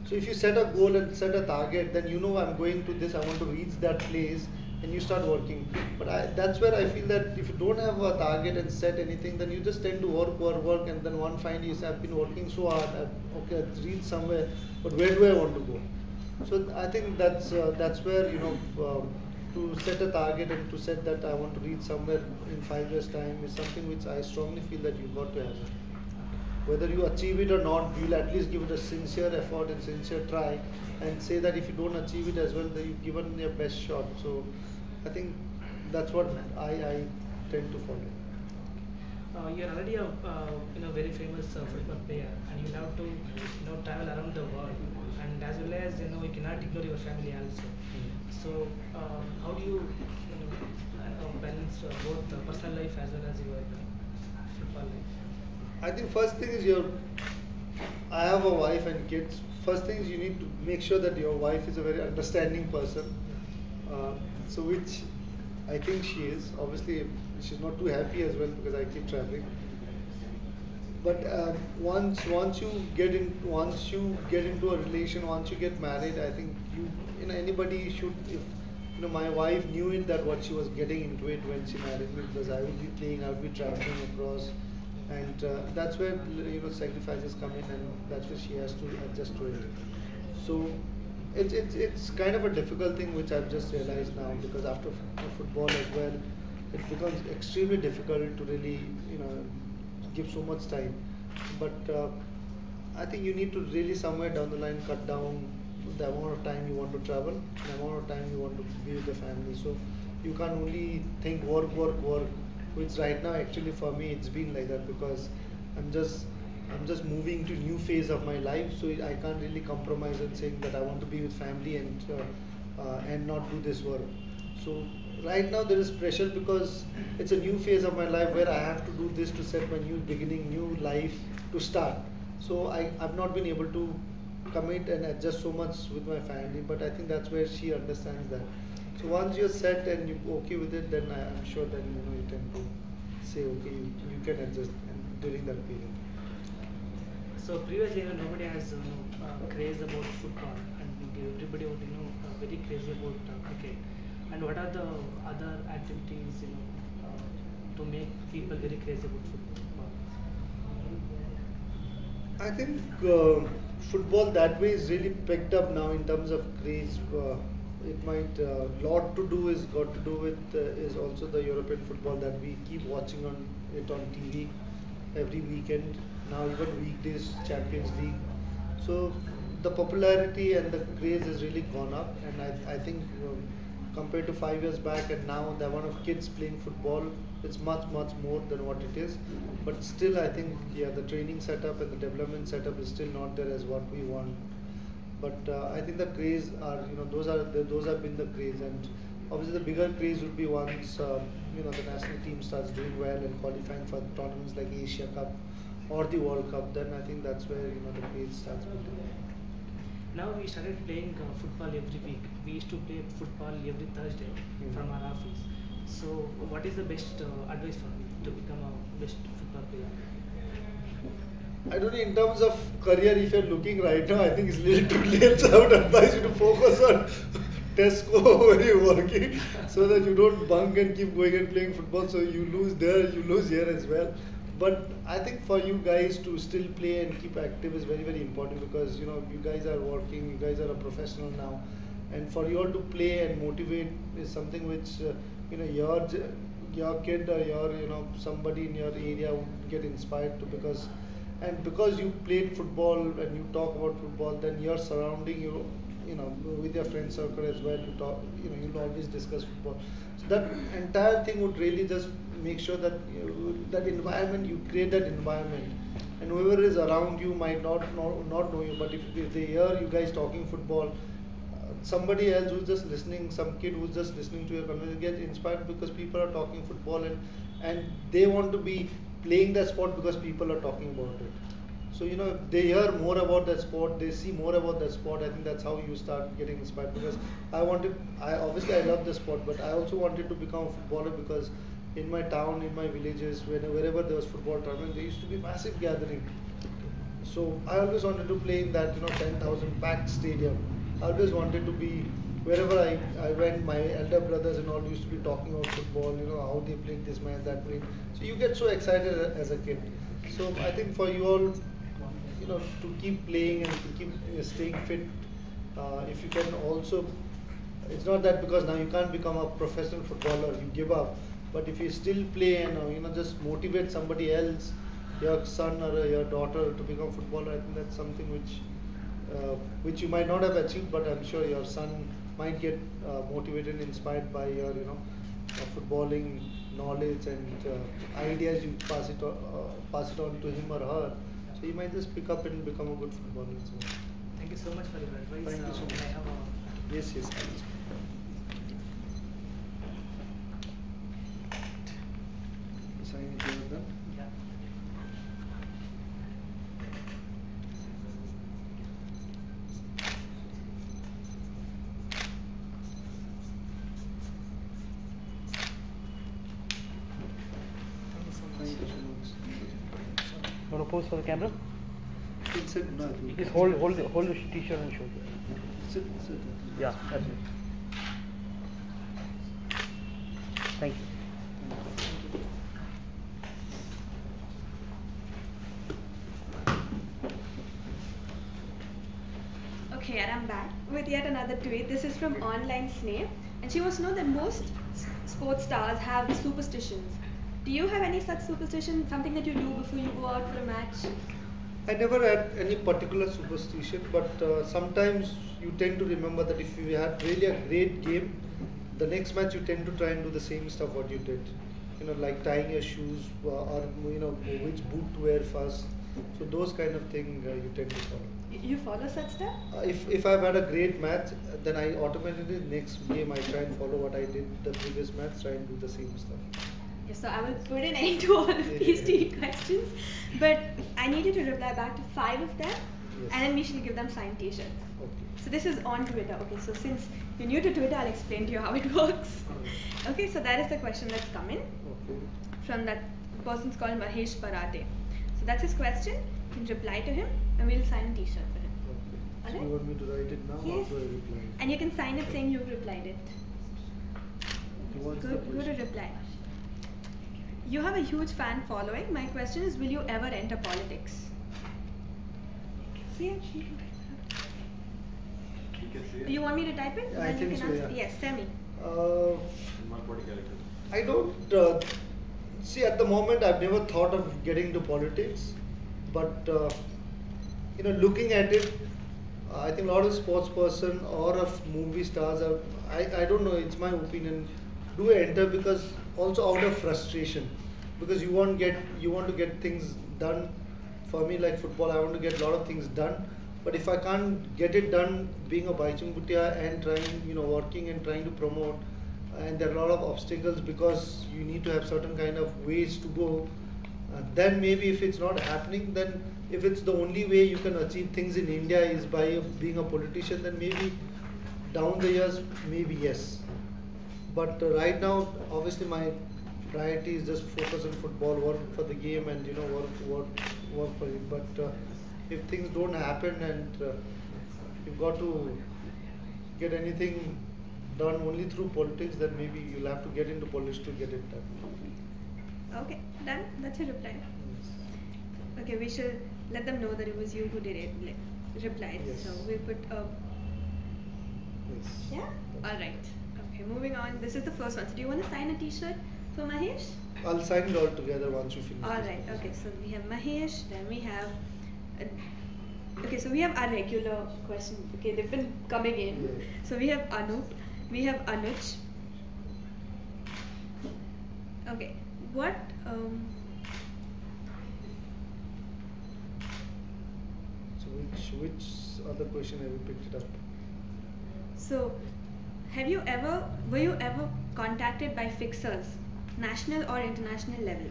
So if you set a goal and set a target, then you know I'm going to this, I want to reach that place, and you start working. But that's where I feel that if you don't have a target and set anything, then you just tend to work, and then one finally you say, I've been working so hard, okay, I've reached somewhere, but where do I want to go? So I think that's where to set a target and to set that I want to reach somewhere in 5 years time is something which I strongly feel that you've got to have it. Whether you achieve it or not, you'll at least give it a sincere effort and sincere try, and say that if you don't achieve it as well, then you've given your best shot. So I think that's what I tend to follow. You're already a very famous football player, and you have to travel around the world, and as well as you cannot ignore your family also. So how do you balance both personal life as well as your football life? I think first thing is I have a wife and kids. First thing is you need to make sure that your wife is a very understanding person. Uh, so which I think she is. Obviously, she's not too happy as well because I keep traveling. But once you get into a relation, once you get married, I think anybody should, if my wife knew it that what she was getting into it when she married me, because I would be playing, I would be traveling across, and that's where sacrifices come in, and that's where she has to adjust to it. So it's kind of a difficult thing which I've just realized now, because after football as well, it becomes extremely difficult to really give so much time. But I think you need to really somewhere down the line cut down the amount of time you want to travel, the amount of time you want to be with the family. So you can't only think work, work, work, which right now actually for me it's been like that because I'm just I'm just moving to new phase of my life, so I can't really compromise and saying that I want to be with family and not do this work. So right now there is pressure because it's a new phase of my life where I have to do this to set my new beginning, new life to start. So I've not been able to commit and adjust so much with my family, but I think that's where she understands that. So once you're set and you're okay with it, then I'm sure then you tend to say okay, you can adjust during that period. So previously, nobody has craze about football, and everybody was very crazy about cricket. And what are the other activities to make people very crazy about football? I think football that way is really picked up now in terms of craze. It might lot to do is got to do with is also the European football that we keep watching on TV every weekend. Now even weekdays Champions League. So the popularity and the craze has really gone up, and I think compared to 5 years back and now the amount of kids playing football, it's much more than what it is. But still I think the training setup and the development setup is still not there as what we want. But I think the craze are those have been the craze, and obviously the bigger craze would be once the national team starts doing well and qualifying for tournaments like Asia Cup or the World Cup. Then I think that's where the craze starts building. Now we started playing football every week. We used to play football every Thursday from our office. So, what is the best advice for me to become a best football player? I don't know, in terms of career, if you're looking right now, I think it's a little too late. So I would advise you to focus on test score when you're working so that you don't bunk and keep going and playing football. So you lose there, you lose here as well. But I think for you guys to still play and keep active is very, very important because you guys are working, you guys are a professional now. And for you all to play and motivate is something which your kid or your somebody in your area would get inspired to because you played football and you talk about football, then you're surrounding with your friend circle as well. You talk, you'll always discuss football. So that entire thing would really just make sure that that environment, you create that environment, and whoever is around you might not know you, but if they hear you guys talking football, somebody else who's just listening, some kid who's just listening to your conversation gets inspired because people are talking football and they want to be playing that sport because people are talking about it. So they hear more about that sport, they see more about that sport. I think that's how you start getting inspired because I obviously I love the sport, but I also wanted to become a footballer because in my town, in my villages, wherever there was football tournament, there used to be massive gathering. So I always wanted to play in that 10,000 packed stadium. I always wanted to be wherever I went. My elder brothers and all used to be talking about football. How they played this match, that way. So you get so excited as a kid. So I think for you all, to keep playing and to keep staying fit. If you can also, it's not that because now you can't become a professional footballer, you give up. But if you still play and just motivate somebody else, your son or your daughter to become a footballer, I think that's something which you might not have achieved, but I'm sure your son might get motivated and inspired by your footballing knowledge and ideas. You pass it on to him or her, so he might just pick up and become a good footballer as well. Thank you so much for your advice. Thank you so much. I have a Yes. Sign it here then. yeah. Thank you so much. Thank you so much. Want to pose for the camera? Sit, no, Just hold the t-shirt and show. sit. Yeah, that's it. Thank you. Okay, and I'm back with yet another tweet. This is from Online Snape, and she wants to know that most sports stars have superstitions. Do you have any such superstition, something that you do before you go out for a match? I never had any particular superstition, but sometimes you tend to remember that if you had really a great game, the next match you tend to try and do the same stuff what you did. Like tying your shoes or which boot to wear first. So those kind of thing you tend to follow. You follow such stuff? If I've had a great match, then I automatically next game I try and follow what I did the previous match, try and do the same stuff. Okay, so I will put an end to all of these tweet questions, but I need you to reply back to 5 of them, Yes. and then we should give them signed t-shirts. Okay. So this is on Twitter. Okay, so since you're new to Twitter, I'll explain to you how it works. Okay, so that is the question that's come in Okay. from that person's called Mahesh Parate. So that's his question. You can reply to him, and we'll sign a t-shirt for him. Okay. So Alright? you want me to write it now Yes. or do I reply? And you can sign it saying you've replied it. Okay, what's the Go to question? reply. You have a huge fan following. My question is, will you ever enter politics? See it? Do you want me to type it? Yeah, I Then you think can so, answer. yeah. Yes, tell me. I don't see at the moment. I've never thought of getting into politics, but looking at it, I think a lot of sports person or of movie stars are. I don't know. It's my opinion. Do enter because also out of frustration, because you want to get things done. For me, like football, I want to get a lot of things done. But if I can't get it done, being a Baichung and trying, working and trying to promote, and there are a lot of obstacles because you need to have certain kind of ways to go. Then maybe if it's not happening, then if it's the only way you can achieve things in India is by being a politician, then maybe down the years, maybe yes. But right now, obviously, my priority is just focus on football, work for the game, and work for it. But if things don't happen and you've got to get anything done only through politics, then maybe you'll have to get into politics to get it done. Okay, done. That's a reply. Okay, we should let them know that it was you who did it. Replied. Yes. So we put Yes. yeah. All right. Okay, moving on. This is the first one. So do you want to sign a T-shirt for Mahesh? I'll sign it all together once you finish. All this right. process. Okay. So we have Mahesh. Then we have. Okay. So we have our regular question. Okay, they've been coming in. Yes. So we have Anup. We have Anuj. Okay. What? So which other question have you picked it up? So, were you ever contacted by fixers, national or international level?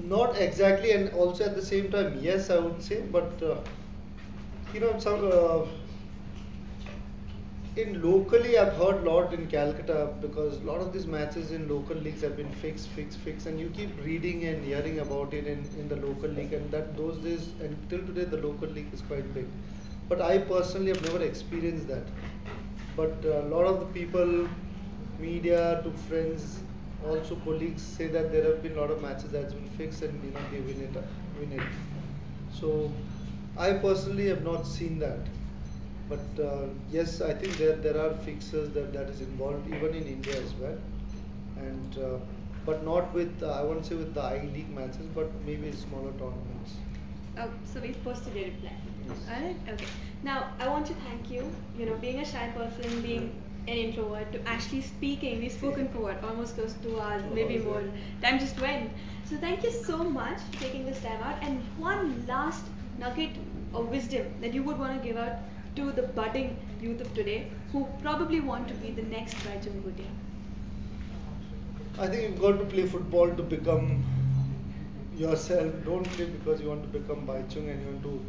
Not exactly, and also at the same time, yes, I would say, but in locally, I've heard a lot in Calcutta because a lot of these matches in local leagues have been fixed, and you keep reading and hearing about it in the local league, and that those days and till today the local league is quite big. But I personally have never experienced that. But a lot of the people, media to friends, also colleagues say that there have been a lot of matches that's been fixed and they win it. So I personally have not seen that. But yes, I think there are fixers that is involved even in India as well, and but not with I won't say with the I League matches, but maybe smaller tournaments. Oh, so we've posted a reply. Yes. Alright, okay. Now I want to thank you. Being a shy person, being an introvert, to actually speaking. We've spoken for what, almost close to 2 hours, maybe more. Time just went. So thank you so much for taking this time out. And one last nugget of wisdom that you would want to give out to the budding youth of today who probably want to be the next Baichung. I think you've got to play football to become yourself. Don't play because you want to become Baichung and you want to,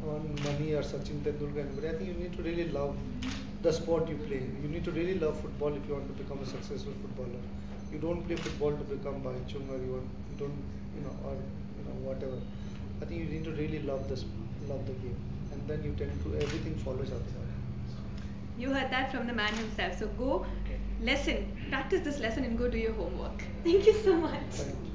earn money or Sachin Tendulkar. But I think you need to really love the sport you play. You need to really love football if you want to become a successful footballer. You don't play football to become Baichung or whatever. I think you need to really love the game, and then you tend to everything follows after that. You heard that from the man himself. So go practice this lesson and go do your homework. Thank you so much. Thank you.